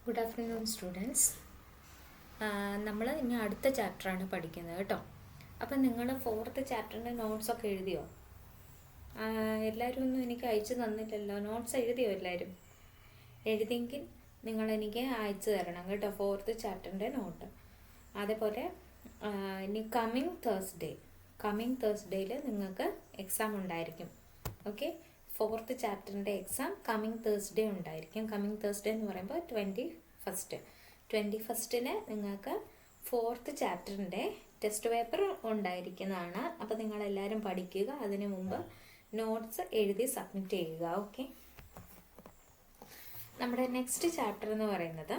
Good afternoon students. നമ്മൾ ഇനി അടുത്ത ചാപ്റ്ററാണ് പഠിക്കുന്നത് കേട്ടോ. അപ്പം നിങ്ങൾ 4th ചാപ്റ്ററിൻ്റെ നോട്ട്സൊക്കെ എഴുതിയോ? എല്ലാവരും ഒന്നും എനിക്ക് അയച്ചു തന്നില്ലല്ലോ. നോട്ട്സ് എഴുതിയോ എല്ലാവരും? എഴുതിയെങ്കിൽ നിങ്ങളെനിക്ക് അയച്ചു തരണം കേട്ടോ, 4th ചാപ്റ്ററിൻ്റെ നോട്ട്. അതേപോലെ ഇനി കമ്മിങ് തേഴ്സ്ഡേയിൽ നിങ്ങൾക്ക് എക്സാം ഉണ്ടായിരിക്കും. ഓക്കെ, 4th ചാപ്റ്ററിൻ്റെ എക്സാം കമ്മിങ് തേഴ്സ്ഡേ ഉണ്ടായിരിക്കും. കമ്മിങ് തേഴ്സ്ഡേ എന്ന് പറയുമ്പോൾ 21st നിങ്ങൾക്ക് 4th ചാപ്റ്ററിൻ്റെ ടെസ്റ്റ് പേപ്പർ ഉണ്ടായിരിക്കുന്നതാണ്. അപ്പോൾ നിങ്ങളെല്ലാവരും പഠിക്കുക. അതിന് മുമ്പ് നോട്ട്സ് എഴുതി സബ്മിറ്റ് ചെയ്യുക. ഓക്കെ, നമ്മുടെ നെക്സ്റ്റ് ചാപ്റ്റർ എന്ന് പറയുന്നത്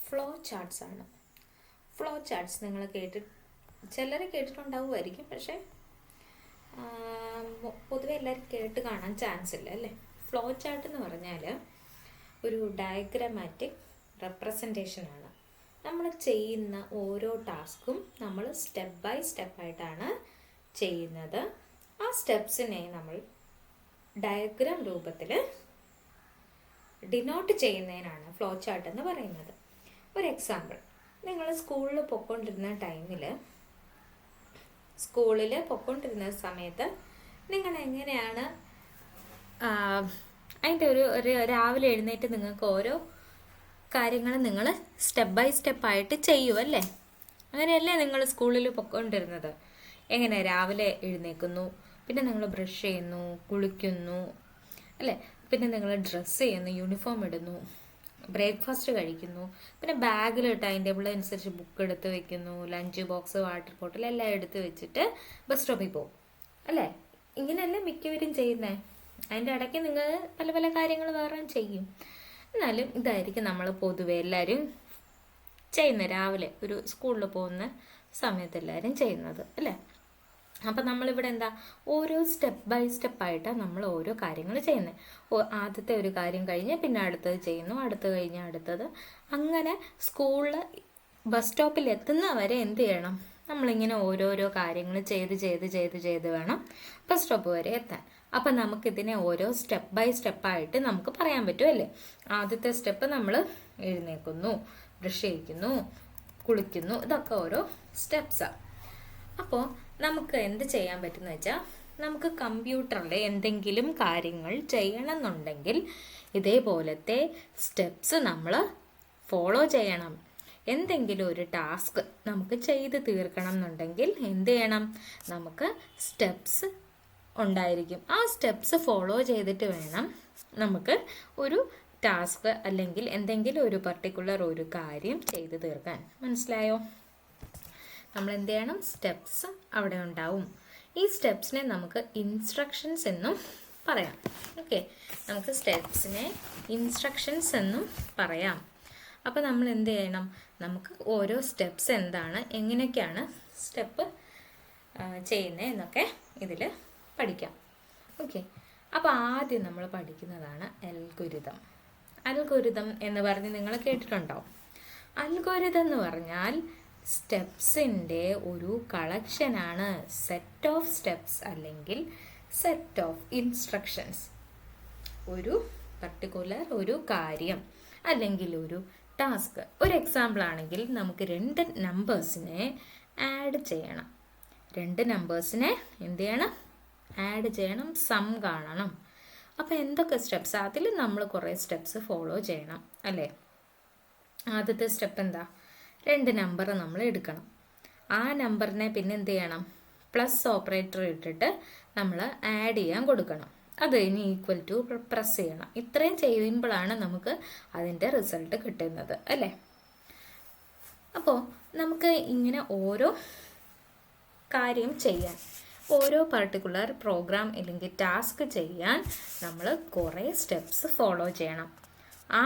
ഫ്ലോ ചാർട്ട്സ് ആണ്. ഫ്ലോ ചാർട്ട്സ് നിങ്ങൾ ചിലർ കേട്ടിട്ടുണ്ടാവുമായിരിക്കും, പക്ഷേ പൊതുവെ എല്ലാവരും കേട്ട് കാണാൻ ചാൻസ് ഇല്ല അല്ലേ. ഫ്ലോ ചാർട്ട് എന്ന് പറഞ്ഞാൽ ഒരു ഡയഗ്രമാറ്റിക് റെപ്രസെൻറ്റേഷനാണ്. നമ്മൾ ചെയ്യുന്ന ഓരോ ടാസ്കും നമ്മൾ സ്റ്റെപ്പ് ബൈ സ്റ്റെപ്പായിട്ടാണ് ചെയ്യുന്നത്. ആ സ്റ്റെപ്സിനെ നമ്മൾ ഡയഗ്രാം രൂപത്തിൽ ഡിനോട്ട് ചെയ്യുന്നതിനാണ് ഫ്ലോ ചാർട്ട് എന്ന് പറയുന്നത്. ഒരു എക്സാമ്പിൾ, നിങ്ങൾ സ്കൂളിൽ പൊയ്ക്കൊണ്ടിരുന്ന സമയത്ത് നിങ്ങൾ എങ്ങനെയാണ് അതിൻ്റെ ഒരു രാവിലെ എഴുന്നേറ്റ് നിങ്ങൾക്ക് ഓരോ കാര്യങ്ങൾ നിങ്ങൾ സ്റ്റെപ്പ് ബൈ സ്റ്റെപ്പായിട്ട് ചെയ്യുമല്ലേ? അങ്ങനെയല്ലേ നിങ്ങൾ സ്കൂളിൽ പൊയ്ക്കൊണ്ടിരുന്നത്? എങ്ങനെ രാവിലെ എഴുന്നേൽക്കുന്നു, പിന്നെ നിങ്ങൾ ബ്രഷ് ചെയ്യുന്നു, കുളിക്കുന്നു അല്ലേ, പിന്നെ നിങ്ങൾ ഡ്രസ്സ് ചെയ്യുന്നു, യൂണിഫോം ഇടുന്നു, ബ്രേക്ക്ഫാസ്റ്റ് കഴിക്കുന്നു, പിന്നെ ബാഗിൽ ടൈം ടേബിൾ അനുസരിച്ച് ബുക്ക് എടുത്ത് വെക്കുന്നു, ലഞ്ച് ബോക്സ്, വാട്ടർ ബോട്ടിൽ എല്ലാം എടുത്ത് വെച്ചിട്ട് ബസ് സ്റ്റോപ്പിൽ പോകും അല്ലേ? ഇങ്ങനെയല്ലേ മിക്കവരും ചെയ്യുന്നത്. അതിൻ്റെ ഇടയ്ക്ക് നിങ്ങൾ പല പല കാര്യങ്ങൾ വേറെ ചെയ്യും. എന്നാലും ഇതായിരിക്കും നമ്മൾ പൊതുവെ എല്ലാവരും ചെയ്യുന്നത്. രാവിലെ ഒരു സ്കൂളിൽ പോകുന്ന സമയത്ത് എല്ലാവരും ചെയ്യുന്നത് അല്ലേ? അപ്പം നമ്മളിവിടെ എന്താ, ഓരോ സ്റ്റെപ്പ് ബൈ സ്റ്റെപ്പായിട്ടാണ് നമ്മൾ ഓരോ കാര്യങ്ങൾ ചെയ്യുന്നത്. ആദ്യത്തെ ഒരു കാര്യം കഴിഞ്ഞ് പിന്നെ അടുത്തത് ചെയ്യുന്നു, അടുത്തത് കഴിഞ്ഞ് അടുത്തത്, അങ്ങനെ സ്കൂളിൽ ബസ് സ്റ്റോപ്പിൽ എത്തുന്ന വരെ എന്ത് ചെയ്യണം, നമ്മളിങ്ങനെ ഓരോരോ കാര്യങ്ങൾ ചെയ്ത് വേണം ബസ് സ്റ്റോപ്പ് വരെ എത്താൻ. അപ്പം നമുക്കിതിനെ ഓരോ സ്റ്റെപ്പ് ബൈ സ്റ്റെപ്പായിട്ട് നമുക്ക് പറയാൻ പറ്റുമല്ലേ? ആദ്യത്തെ സ്റ്റെപ്പ് നമ്മൾ എഴുന്നേൽക്കുന്നു, ബ്രഷ് ചെയ്യിക്കുന്നു, കുളിക്കുന്നു, ഇതൊക്കെ ഓരോ സ്റ്റെപ്സാണ്. അപ്പോൾ നമുക്ക് എന്ത് ചെയ്യാൻ പറ്റുമെന്ന് വെച്ചാൽ, നമുക്ക് കമ്പ്യൂട്ടറിൽ എന്തെങ്കിലും കാര്യങ്ങൾ ചെയ്യണമെന്നുണ്ടെങ്കിൽ ഇതേപോലത്തെ സ്റ്റെപ്സ് നമ്മൾ ഫോളോ ചെയ്യണം. എന്തെങ്കിലും ഒരു ടാസ്ക് നമുക്ക് ചെയ്ത് തീർക്കണം എന്നുണ്ടെങ്കിൽ എന്ത് ചെയ്യണം, നമുക്ക് സ്റ്റെപ്സ് ഉണ്ടായിരിക്കും. ആ സ്റ്റെപ്സ് ഫോളോ ചെയ്തിട്ട് വേണം നമുക്ക് ഒരു ടാസ്ക് അല്ലെങ്കിൽ എന്തെങ്കിലും ഒരു പർട്ടിക്കുലർ ഒരു കാര്യം ചെയ്ത് തീർക്കാൻ. മനസ്സിലായോ? നമ്മൾ എന്ത് ചെയ്യണം, സ്റ്റെപ്സ് അവിടെ ഉണ്ടാവും. ഈ സ്റ്റെപ്സിനെ നമുക്ക് ഇൻസ്ട്രക്ഷൻസ് എന്നും പറയാം. ഓക്കെ, നമുക്ക് സ്റ്റെപ്സിനെ ഇൻസ്ട്രക്ഷൻസ് എന്നും പറയാം. അപ്പോൾ നമ്മൾ എന്ത് ചെയ്യണം, നമുക്ക് ഓരോ സ്റ്റെപ്സ് എന്താണ്, എങ്ങനെയൊക്കെയാണ് സ്റ്റെപ്പ് ചെയ്യുന്നത് എന്നൊക്കെ ഇതിൽ പഠിക്കാം. ഓക്കെ, അപ്പോൾ ആദ്യം നമ്മൾ പഠിക്കുന്നതാണ് അൽഗോരിതം. അൽഗോരിതം എന്ന് പറഞ്ഞ് നിങ്ങൾ കേട്ടിട്ടുണ്ടാവും. അൽഗോരിതം എന്ന് പറഞ്ഞാൽ സ്റ്റെപ്സിൻ്റെ ഒരു കളക്ഷനാണ്. സെറ്റ് ഓഫ് സ്റ്റെപ്സ് അല്ലെങ്കിൽ സെറ്റ് ഓഫ് ഇൻസ്ട്രക്ഷൻസ്. ഒരു പർട്ടിക്കുലർ ഒരു കാര്യം അല്ലെങ്കിൽ ഒരു ടാസ്ക്. ഒരു എക്സാമ്പിൾ ആണെങ്കിൽ നമുക്ക് 2 നമ്പേഴ്സിനെ ആഡ് ചെയ്യണം. 2 നമ്പേഴ്സിനെ എന്ത് ചെയ്യണം, ആഡ് ചെയ്യണം, സം കാണണം. അപ്പോൾ എന്തൊക്കെ സ്റ്റെപ്സ്, അതിൽ നമ്മൾ കുറേ സ്റ്റെപ്സ് ഫോളോ ചെയ്യണം അല്ലേ? ആദ്യത്തെ സ്റ്റെപ്പ് എന്താ, 2 നമ്പർ നമ്മൾ എടുക്കണം. ആ നമ്പറിനെ പിന്നെ എന്ത് ചെയ്യണം, പ്ലസ് ഓപ്പറേറ്റർ ഇട്ടിട്ട് നമ്മൾ ആഡ് ചെയ്യാൻ കൊടുക്കണം. അത് ഇനി ഈക്വൽ ടു പ്രസ് ചെയ്യണം. ഇത്രയും ചെയ്യുമ്പോഴാണ് നമുക്ക് അതിൻ്റെ റിസൾട്ട് കിട്ടുന്നത് അല്ലേ? അപ്പോൾ നമുക്ക് ഇങ്ങനെ ഓരോ കാര്യം ചെയ്യാൻ, ഓരോ പർട്ടിക്കുലർ പ്രോഗ്രാം അല്ലെങ്കിൽ ടാസ്ക് ചെയ്യാൻ നമ്മൾ കുറേ സ്റ്റെപ്സ് ഫോളോ ചെയ്യണം. ആ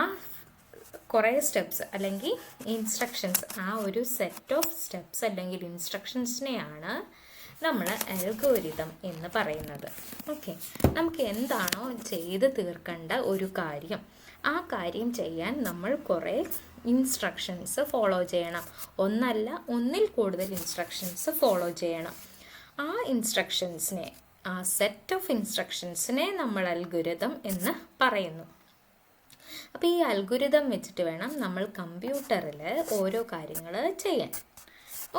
കുറേ സ്റ്റെപ്സ് അല്ലെങ്കിൽ ഇൻസ്ട്രക്ഷൻസ്, ആ ഒരു സെറ്റ് ഓഫ് സ്റ്റെപ്സ് അല്ലെങ്കിൽ ഇൻസ്ട്രക്ഷൻസിനെയാണ് നമ്മൾ അൽഗോരിതം എന്ന് പറയുന്നത്. ഓക്കെ, നമുക്ക് എന്താണോ ചെയ്ത് തീർക്കേണ്ട ഒരു കാര്യം, ആ കാര്യം ചെയ്യാൻ നമ്മൾ കുറേ ഇൻസ്ട്രക്ഷൻസ് ഫോളോ ചെയ്യണം. ഒന്നല്ല, ഒന്നിൽ കൂടുതൽ ഇൻസ്ട്രക്ഷൻസ് ഫോളോ ചെയ്യണം. ആ ഇൻസ്ട്രക്ഷൻസിനെ, ആ സെറ്റ് ഓഫ് ഇൻസ്ട്രക്ഷൻസിനെ നമ്മൾ അൽഗോരിതം എന്ന് പറയുന്നു. അപ്പോൾ ഈ അൽഗുരിതം വെച്ചിട്ട് വേണം നമ്മൾ കമ്പ്യൂട്ടറിൽ ഓരോ കാര്യങ്ങൾ ചെയ്യാൻ.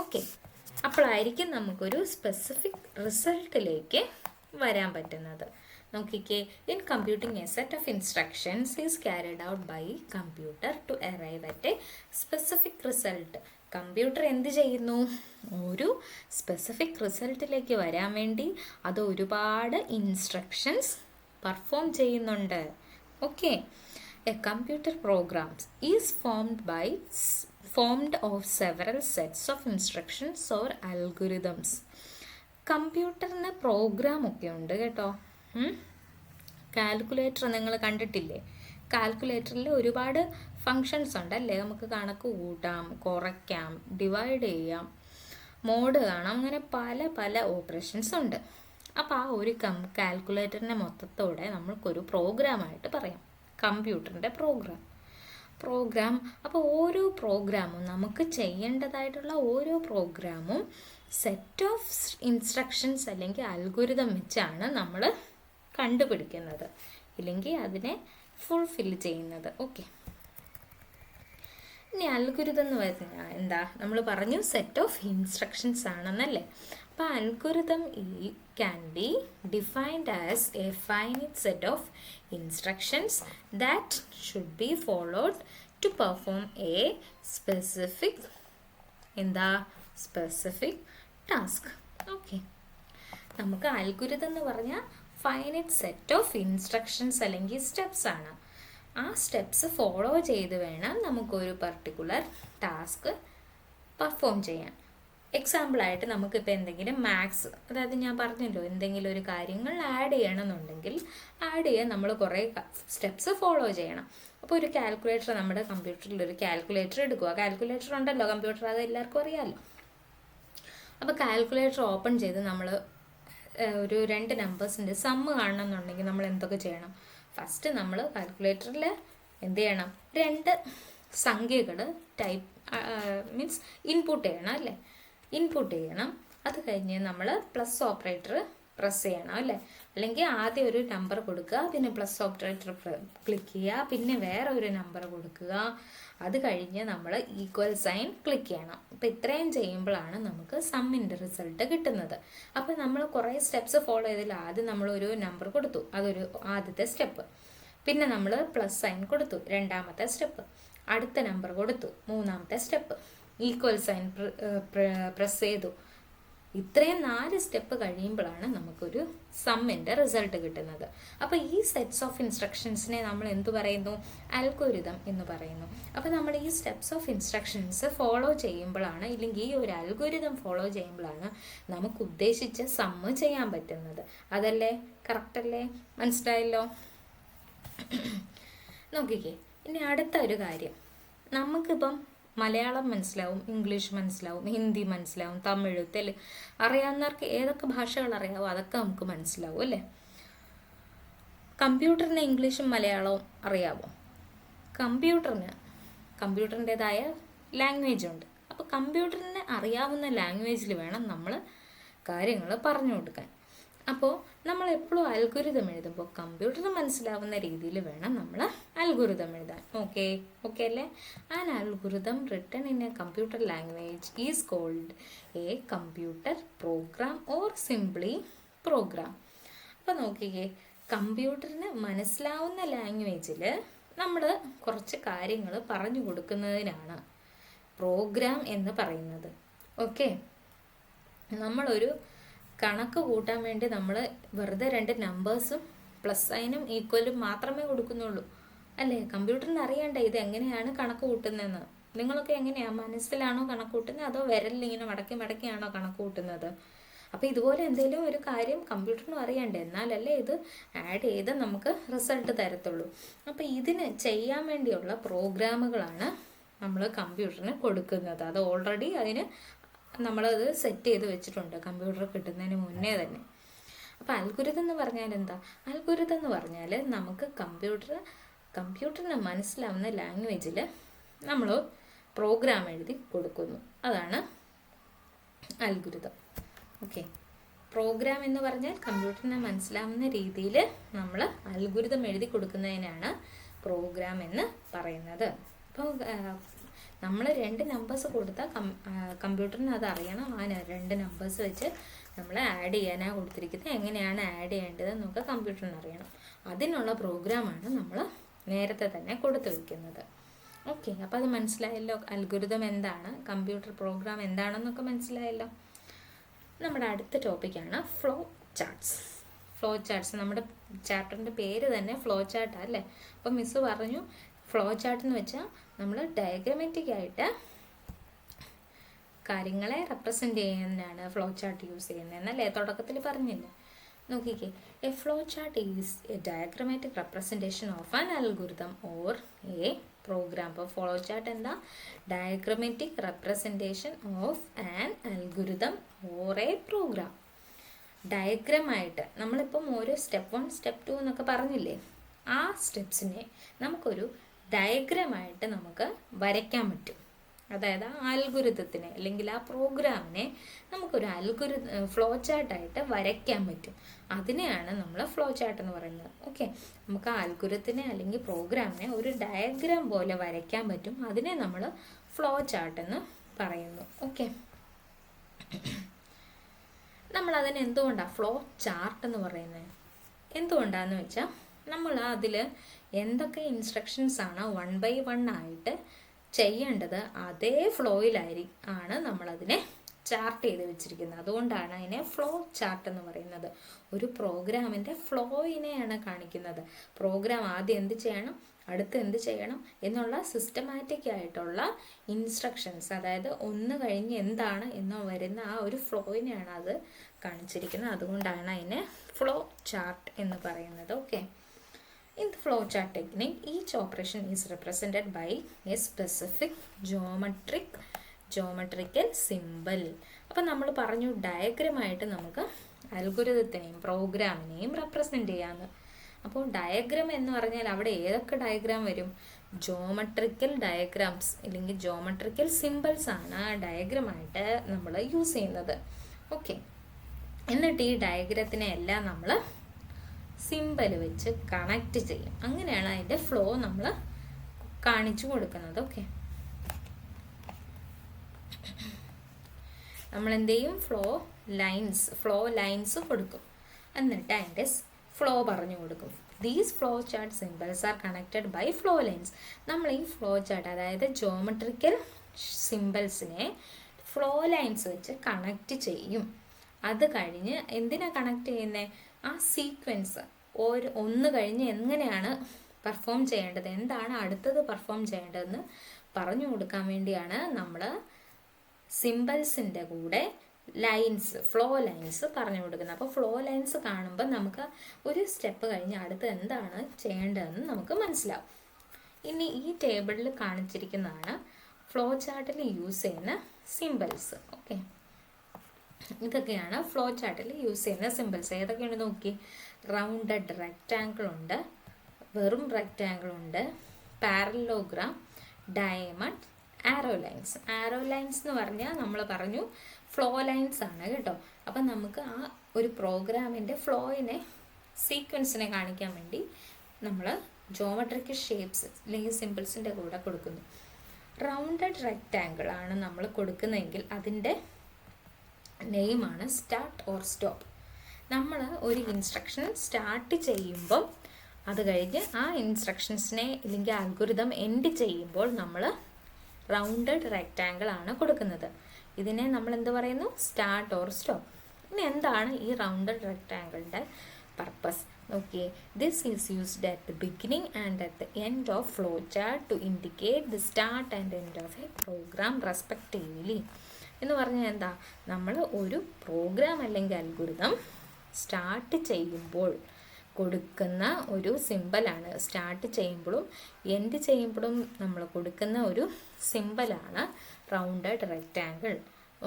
ഓക്കെ, അപ്പോഴായിരിക്കും നമുക്കൊരു സ്പെസിഫിക് റിസൾട്ടിലേക്ക് വരാൻ പറ്റുന്നത്. നോക്കിക്കേ, in computing a set of instructions is carried out by computer to arrive at a specific result. Computer എന്ത് ചെയ്യുന്നു? ഒരു സ്പെസിഫിക് റിസൾട്ടിലേക്ക് വരാൻ വേണ്ടി അത് ഒരുപാട് ഇൻസ്ട്രക്ഷൻസ് പെർഫോം ചെയ്യുന്നുണ്ട്. Okay, a computer programs is formed of several sets of instructions or algorithms. കമ്പ്യൂട്ടറിന് പ്രോഗ്രാമൊക്കെ ഉണ്ട് കേട്ടോ. കാൽക്കുലേറ്റർ നിങ്ങൾ കണ്ടിട്ടില്ലേ? കാൽക്കുലേറ്ററിൽ ഒരുപാട് ഫങ്ഷൻസ് ഉണ്ടല്ലേ, നമുക്ക് കണക്ക് കൂട്ടാം, കുറയ്ക്കാം, ഡിവൈഡ് ചെയ്യാം, മോഡ് കാണാം, അങ്ങനെ പല പല ഓപ്പറേഷൻസ് ഉണ്ട്. അപ്പോൾ ആ ഒരു കാൽക്കുലേറ്ററിനെ മൊത്തത്തോടെ നമ്മൾക്കൊരു പ്രോഗ്രാമായിട്ട് പറയാം, കമ്പ്യൂട്ടറിൻ്റെ പ്രോഗ്രാം. അപ്പോൾ ഓരോ പ്രോഗ്രാമും നമുക്ക് ചെയ്യേണ്ടതായിട്ടുള്ള ഓരോ പ്രോഗ്രാമും സെറ്റ് ഓഫ് ഇൻസ്ട്രക്ഷൻസ് അല്ലെങ്കിൽ അൽഗുരിതം വെച്ചാണ് നമ്മൾ കണ്ടുപിടിക്കുന്നത്, ഇല്ലെങ്കിൽ അതിനെ ഫുൾഫിൽ ചെയ്യുന്നത്. ഓക്കെ, ഇനി അൽഗുരിതം എന്ന് പറഞ്ഞാൽ എന്താ? നമ്മൾ പറഞ്ഞു സെറ്റ് ഓഫ് ഇൻസ്ട്രക്ഷൻസ് ആണെന്നല്ലേ. അപ്പോൾ algorithm can be defined as a finite set of instructions that should be followed to perform a specific task. Okay, നമുക്ക് അൽഗുരിതം എന്ന് പറഞ്ഞാൽ ഫൈനൈറ്റ് സെറ്റ് ഓഫ് ഇൻസ്ട്രക്ഷൻസ് അല്ലെങ്കിൽ സ്റ്റെപ്സ് ആണ്. ആ സ്റ്റെപ്സ് ഫോളോ ചെയ്ത് വേണം നമുക്കൊരു പർട്ടിക്കുലർ ടാസ്ക് പെർഫോം ചെയ്യാൻ. എക്സാമ്പിളായിട്ട് നമുക്കിപ്പോൾ എന്തെങ്കിലും മാത്സ്, അതായത് ഞാൻ പറഞ്ഞല്ലോ എന്തെങ്കിലും ഒരു കാര്യങ്ങൾ ആഡ് ചെയ്യണമെന്നുണ്ടെങ്കിൽ ആഡ് ചെയ്യാൻ നമ്മൾ കുറേ സ്റ്റെപ്സ് ഫോളോ ചെയ്യണം. അപ്പോൾ ഒരു കാൽക്കുലേറ്റർ, നമ്മുടെ കമ്പ്യൂട്ടറിൽ ഒരു കാൽക്കുലേറ്റർ എടുക്കുക. കാൽക്കുലേറ്റർ ഉണ്ടല്ലോ കമ്പ്യൂട്ടർ, അത് എല്ലാവർക്കും അറിയാമല്ലോ. അപ്പോൾ കാൽക്കുലേറ്റർ ഓപ്പൺ ചെയ്ത് നമ്മൾ ഒരു 2 നമ്പേഴ്സിൻ്റെ സമ്മ് കാണണമെന്നുണ്ടെങ്കിൽ നമ്മൾ എന്തൊക്കെ ചെയ്യണം? ഫസ്റ്റ് നമ്മൾ കാൽക്കുലേറ്ററിൽ എന്ത് ചെയ്യണം? 2 സംഖ്യകൾ മീൻസ് ഇൻപുട്ട് ചെയ്യണം അല്ലേ? ഇൻപുട്ട് ചെയ്യണം. അത് കഴിഞ്ഞ് നമ്മൾ പ്ലസ് ഓപ്പറേറ്റർ പ്രസ് ചെയ്യണം അല്ലേ? അല്ലെങ്കിൽ ആദ്യം ഒരു നമ്പർ കൊടുക്കുക, പിന്നെ പ്ലസ് ഓപ്പറേറ്റർ ക്ലിക്ക് ചെയ്യുക, പിന്നെ വേറെ ഒരു നമ്പർ കൊടുക്കുക, അത് കഴിഞ്ഞ് നമ്മൾ ഈക്വൽ സൈൻ ക്ലിക്ക് ചെയ്യണം. അപ്പോൾ ഇത്രയും ചെയ്യുമ്പോഴാണ് നമുക്ക് സമ്മിൻ്റെ റിസൾട്ട് കിട്ടുന്നത്. അപ്പോൾ നമ്മൾ കുറേ സ്റ്റെപ്സ് ഫോളോ ചെയ്തില്ല. ആദ്യം നമ്മളൊരു നമ്പർ കൊടുത്തു, അതൊരു ആദ്യത്തെ സ്റ്റെപ്പ്. പിന്നെ നമ്മൾ പ്ലസ് സൈൻ കൊടുത്തു, രണ്ടാമത്തെ സ്റ്റെപ്പ്. അടുത്ത നമ്പർ കൊടുത്തു, മൂന്നാമത്തെ സ്റ്റെപ്പ്. ഈക്വൽ സൈൻ പ്രസ് ചെയ്തു. ഇത്രയും 4 സ്റ്റെപ്പ് കഴിയുമ്പോഴാണ് നമുക്കൊരു സമ്മിൻ്റെ റിസൾട്ട് കിട്ടുന്നത്. അപ്പോൾ ഈ സെറ്റ്സ് ഓഫ് ഇൻസ്ട്രക്ഷൻസിനെ നമ്മൾ എന്തു പറയുന്നു? അൽഗോരിതം എന്ന് പറയുന്നു. അപ്പോൾ നമ്മൾ ഈ സ്റ്റെപ്സ് ഓഫ് ഇൻസ്ട്രക്ഷൻസ് ഫോളോ ചെയ്യുമ്പോഴാണ്, ഇല്ലെങ്കിൽ ഈ ഒരു അൽഗോരിതം ഫോളോ ചെയ്യുമ്പോഴാണ് നമുക്ക് ഉദ്ദേശിച്ച സമ്മ് ചെയ്യാൻ പറ്റുന്നത്. അതല്ലേ? കറക്റ്റല്ലേ? മനസ്സിലായല്ലോ? നോക്കിക്കേ, ഇനി അടുത്ത ഒരു കാര്യം, നമുക്കിപ്പം മലയാളം മനസ്സിലാവും, ഇംഗ്ലീഷ് മനസ്സിലാവും, ഹിന്ദി മനസ്സിലാവും, തമിഴ്, തെലുങ്ക്, അറിയാവുന്നവർക്ക് ഏതൊക്കെ ഭാഷകൾ അറിയാവോ അതൊക്കെ നമുക്ക് മനസ്സിലാവും അല്ലേ? കമ്പ്യൂട്ടറിന് ഇംഗ്ലീഷും മലയാളവും അറിയാവോ? കമ്പ്യൂട്ടറിൻ്റെതായ ലാംഗ്വേജ് ഉണ്ട്. അപ്പോൾ കമ്പ്യൂട്ടറിന് അറിയാവുന്ന ലാംഗ്വേജിൽ വേണം നമ്മൾ കാര്യങ്ങൾ പറഞ്ഞു കൊടുക്കാൻ. അപ്പോൾ നമ്മൾ എപ്പോഴും അൽഗുരിതം എഴുതുമ്പോൾ കമ്പ്യൂട്ടറിന് മനസ്സിലാവുന്ന രീതിയിൽ വേണം നമ്മൾ അൽഗുരിതം എഴുതാൻ. ഓക്കെ അല്ലേ? An algorithm written in a computer language is called a computer program or simply program. അപ്പോൾ നോക്കിക്കേ, കമ്പ്യൂട്ടറിന് മനസ്സിലാവുന്ന ലാംഗ്വേജിൽ നമ്മൾ കുറച്ച് കാര്യങ്ങൾ പറഞ്ഞു കൊടുക്കുന്നതിനാണ് പ്രോഗ്രാം എന്ന് പറയുന്നത്. ഓക്കെ, നമ്മളൊരു കണക്ക് കൂട്ടാൻ വേണ്ടി നമ്മൾ വെറുതെ 2 നമ്പേഴ്സും പ്ലസ് സൈനും ഈക്വലും മാത്രമേ കൊടുക്കുന്നുള്ളൂ അല്ലേ? കമ്പ്യൂട്ടറിന് അറിയണ്ടേ ഇത് എങ്ങനെയാണ് കണക്ക് കൂട്ടുന്നതെന്ന്. നിങ്ങളൊക്കെ എങ്ങനെയാണ്, മനസ്സിലാണോ കണക്ക് കൂട്ടുന്നത്, അതോ വിരലിങ്ങനെ മടക്കിയാണോ കണക്ക് കൂട്ടുന്നത്? അപ്പോൾ ഇതുപോലെ എന്തെങ്കിലും ഒരു കാര്യം കമ്പ്യൂട്ടറിനും അറിയണ്ടേ, എന്നാലല്ലേ ഇത് ആഡ് ചെയ്ത് നമുക്ക് റിസൾട്ട് തരത്തുള്ളൂ. അപ്പോൾ ഇതിന് ചെയ്യാൻ വേണ്ടിയുള്ള പ്രോഗ്രാമുകളാണ് നമ്മൾ കമ്പ്യൂട്ടറിന് കൊടുക്കുന്നത്. അത് ഓൾറെഡി അതിന് നമ്മളത് സെറ്റ് ചെയ്ത് വെച്ചിട്ടുണ്ട് കമ്പ്യൂട്ടർ കിട്ടുന്നതിന് മുന്നേ തന്നെ. അപ്പോൾ അൽഗുരിതം എന്ന് പറഞ്ഞാൽ എന്താ? അൽഗുരിതം എന്ന് പറഞ്ഞാൽ നമുക്ക് കമ്പ്യൂട്ടറിന് മനസ്സിലാവുന്ന ലാംഗ്വേജിൽ നമ്മൾ പ്രോഗ്രാം എഴുതി കൊടുക്കുന്നു. അതാണ് അൽഗുരിതം. ഓക്കെ, പ്രോഗ്രാം എന്ന് പറഞ്ഞാൽ കമ്പ്യൂട്ടറിന് മനസ്സിലാവുന്ന രീതിയിൽ നമ്മൾ അൽഗുരിതം എഴുതി കൊടുക്കുന്നതിനാണ് പ്രോഗ്രാം എന്ന് പറയുന്നത്. അപ്പോൾ നമ്മൾ 2 നമ്പേഴ്സ് കൊടുത്താൽ കമ്പ്യൂട്ടറിന് അത് അറിയണം. ആ 2 നമ്പേഴ്സ് വെച്ച് നമ്മൾ ആഡ് ചെയ്യാനാണ് കൊടുത്തിരിക്കുന്നത്. എങ്ങനെയാണ് ആഡ് ചെയ്യേണ്ടത് എന്നൊക്കെ കമ്പ്യൂട്ടറിന് അറിയണം. അതിനുള്ള പ്രോഗ്രാമാണ് നമ്മൾ നേരത്തെ തന്നെ കൊടുത്തു വയ്ക്കുന്നത്. ഓക്കെ, അപ്പോൾ അത് മനസ്സിലായല്ലോ. അൽഗോരിതം എന്താണ്, കമ്പ്യൂട്ടർ പ്രോഗ്രാം എന്താണെന്നൊക്കെ മനസ്സിലായല്ലോ. നമ്മുടെ അടുത്ത ടോപ്പിക്കാണ് ഫ്ലോ ചാർട്ട്സ്. ഫ്ലോ ചാർട്ട്സ്, നമ്മുടെ ചാപ്റ്ററിൻ്റെ പേര് തന്നെ ഫ്ലോ ചാർട്ടാണ് അല്ലേ. അപ്പോൾ മിസ്സ് പറഞ്ഞു ഫ്ലോ ചാർട്ട് എന്ന് വെച്ചാൽ നമ്മൾ ഡയഗ്രമാറ്റിക് ആയിട്ട് കാര്യങ്ങളെ റെപ്രസെൻ്റ് ചെയ്യാനാണ് ഫ്ലോ ചാർട്ട് യൂസ് ചെയ്യുന്നതെന്നല്ലേ തുടക്കത്തിൽ പറഞ്ഞില്ല. നോക്കിക്കേ, a flow chart is a diagrammatic representation of an algorithm or a program. അപ്പോൾ ഫ്ലോ ചാർട്ട് എന്താ? Diagrammatic representation of an algorithm or a program. ഡയഗ്രമായിട്ട് നമ്മളിപ്പം ഓരോ സ്റ്റെപ്പ് 1 സ്റ്റെപ്പ് 2 എന്നൊക്കെ പറഞ്ഞില്ലേ, ആ സ്റ്റെപ്സിനെ നമുക്കൊരു ഡയഗ്രമായിട്ട് നമുക്ക് വരയ്ക്കാൻ പറ്റും. അതായത് ആ അൽഗോരിതത്തിനെ അല്ലെങ്കിൽ ആ പ്രോഗ്രാമിനെ നമുക്കൊരു ഫ്ലോ ചാർട്ടായിട്ട് വരയ്ക്കാൻ പറ്റും. അതിനെയാണ് നമ്മൾ ഫ്ലോ ചാർട്ട് എന്ന് പറയുന്നത്. ഓക്കെ, നമുക്ക് ആ അൽഗോരിതത്തിനെ അല്ലെങ്കിൽ പ്രോഗ്രാമിനെ ഒരു ഡയഗ്രാം പോലെ വരയ്ക്കാൻ പറ്റും. അതിനെ നമ്മൾ ഫ്ലോ ചാർട്ട് എന്ന് പറയുന്നു. ഓക്കെ, നമ്മളതിന് എന്തുകൊണ്ടാണ് ഫ്ലോ ചാർട്ട് എന്ന് പറയുന്നത്? എന്തുകൊണ്ടാണെന്ന് വെച്ചാൽ നമ്മൾ അതിൽ എന്തൊക്കെ ഇൻസ്ട്രക്ഷൻസ് ആണ് 1 by 1 ആയിട്ട് ചെയ്യേണ്ടത് അതേ ഫ്ലോയിലാണ് നമ്മളതിനെ ചാർട്ട് ചെയ്ത് വെച്ചിരിക്കുന്നത്. അതുകൊണ്ടാണ് അതിനെ ഫ്ലോ ചാർട്ട് എന്ന് പറയുന്നത്. ഒരു പ്രോഗ്രാമിൻ്റെ ഫ്ലോയിനെയാണ് കാണിക്കുന്നത്. പ്രോഗ്രാം ആദ്യം എന്ത് ചെയ്യണം, അടുത്ത് എന്ത് ചെയ്യണം എന്നുള്ള സിസ്റ്റമാറ്റിക് ആയിട്ടുള്ള ഇൻസ്ട്രക്ഷൻസ്, അതായത് ഒന്ന് കഴിഞ്ഞ് എന്താണ് എന്ന് വരുന്ന ആ ഒരു ഫ്ലോയിനെയാണ് അത് കാണിച്ചിരിക്കുന്നത്. അതുകൊണ്ടാണ് അതിനെ ഫ്ലോ ചാർട്ട് എന്ന് പറയുന്നത്. Okay, in the flowchart technique, each operation is represented by a specific geometrical symbol. അപ്പം നമ്മൾ പറഞ്ഞു ഡയഗ്രമായിട്ട് നമുക്ക് അൽഗോരിതത്തിനെയും പ്രോഗ്രാമിനെയും റെപ്രസെൻ്റ് ചെയ്യാമെന്ന്. അപ്പോൾ ഡയഗ്രാം എന്ന് പറഞ്ഞാൽ അവിടെ ഏതൊക്കെ ഡയഗ്രാം വരും? ജോമെട്രിക്കൽ ഡയഗ്രാംസ് അല്ലെങ്കിൽ ജോമെട്രിക്കൽ സിമ്പിൾസ് ആണ് ഡയഗ്രമായിട്ട് നമ്മൾ യൂസ് ചെയ്യുന്നത്. ഓക്കെ, എന്നിട്ട് ഈ ഡയഗ്രത്തിനെ എല്ലാം നമ്മൾ സിമ്പൽ വെച്ച് കണക്റ്റ് ചെയ്യും. അങ്ങനെയാണ് അതിൻ്റെ ഫ്ലോ നമ്മൾ കാണിച്ചു കൊടുക്കുന്നത്. ഓക്കെ, നമ്മൾ എന്ത് ചെയ്യും? ഫ്ലോ ലൈൻസ് കൊടുക്കും. എന്നിട്ട് അതിൻ്റെ ഫ്ലോ പറഞ്ഞു കൊടുക്കും. These flow chart symbols are connected by flow lines. നമ്മൾ ഈ ഫ്ലോ ചാർട്ട്, അതായത് ജോമെട്രിക്കൽ സിമ്പിൾസിനെ ഫ്ലോ ലൈൻസ് വെച്ച് കണക്റ്റ് ചെയ്യും. അത് കഴിഞ്ഞ് എന്തിനാണ് കണക്ട് ചെയ്യുന്നത്? ആ സീക്വൻസ് ഒന്ന് കഴിഞ്ഞ് എങ്ങനെയാണ് പെർഫോം ചെയ്യേണ്ടത്, എന്താണ് അടുത്തത് പെർഫോം ചെയ്യേണ്ടതെന്ന് പറഞ്ഞു കൊടുക്കാൻ വേണ്ടിയാണ് നമ്മൾ സിമ്പിൾസിൻ്റെ കൂടെ ഫ്ലോ ലൈൻസ് പറഞ്ഞു കൊടുക്കുന്നത്. അപ്പോൾ ഫ്ലോ ലൈൻസ് കാണുമ്പോൾ നമുക്ക് ഒരു സ്റ്റെപ്പ് കഴിഞ്ഞ് അടുത്ത് എന്താണ് ചെയ്യേണ്ടതെന്ന് നമുക്ക് മനസ്സിലാവും. ഇനി ഈ ടേബിളിൽ കാണിച്ചിരിക്കുന്നതാണ് ഫ്ലോ ചാർട്ടിൽ യൂസ് ചെയ്യുന്ന സിമ്പിൾസ്. ഓക്കെ, ഇതൊക്കെയാണ് ഫ്ലോ ചാർട്ടിൽ യൂസ് ചെയ്യുന്ന സിമ്പിൾസ്. ഏതൊക്കെയാണ് നോക്കി? റൗണ്ടഡ് റെക്റ്റാങ്കിൾ ഉണ്ട്, വെറും റെക്റ്റാങ്കിൾ ഉണ്ട്, പാരലോഗ്രാം, ഡയമണ്ട്, ആരോ ലൈൻസ്. ആരോ ലൈൻസ് എന്ന് പറഞ്ഞാൽ നമ്മൾ പറഞ്ഞു ഫ്ലോ ലൈൻസ് ആണ് കേട്ടോ. അപ്പം നമുക്ക് ആ ഒരു പ്രോഗ്രാമിൻ്റെ ഫ്ലോയിനെ സീക്വൻസിനെ കാണിക്കാൻ വേണ്ടി നമ്മൾ ജോമെട്രിക്കൽ ഷേപ്സ് അല്ലെങ്കിൽ സിമ്പിൾസിൻ്റെ കൂടെ കൊടുക്കുന്നു. റൗണ്ടഡ് റെക്റ്റാങ്കിൾ ആണ് നമ്മൾ കൊടുക്കുന്നതെങ്കിൽ അതിൻ്റെ നെയിമാണ് സ്റ്റാർട്ട് ഓർ സ്റ്റോപ്പ്. നമ്മൾ ഒരു ഇൻസ്ട്രക്ഷൻ സ്റ്റാർട്ട് ചെയ്യുമ്പം അത് കഴിഞ്ഞ് ആ ഇൻസ്ട്രക്ഷൻസിനെ അല്ലെങ്കിൽ അൽഗോരിതം എൻഡ് ചെയ്യുമ്പോൾ നമ്മൾ റൗണ്ടഡ് റെക്റ്റാങ്കിൾ ആണ് കൊടുക്കുന്നത്. ഇതിനെ നമ്മൾ എന്ത് പറയുന്നു? Start or stop. ഇനി എന്താണ് ഈ റൗണ്ടഡ് റെക്റ്റാങ്കിളിൻ്റെ purpose? Okay, this is used at the beginning and at the end of flow chart to indicate the start and end of a program respectively. എന്ന് പറഞ്ഞാൽ എന്താ? നമ്മൾ ഒരു പ്രോഗ്രാം അല്ലെങ്കിൽ അൽഗോരിതം സ്റ്റാർട്ട് ചെയ്യുമ്പോൾ കൊടുക്കുന്ന ഒരു സിമ്പലാണ്. സ്റ്റാർട്ട് ചെയ്യുമ്പോഴും എൻഡ് ചെയ്യുമ്പോഴും നമ്മൾ കൊടുക്കുന്ന ഒരു സിമ്പലാണ് റൗണ്ടഡ് റെക്റ്റാങ്കിൾ.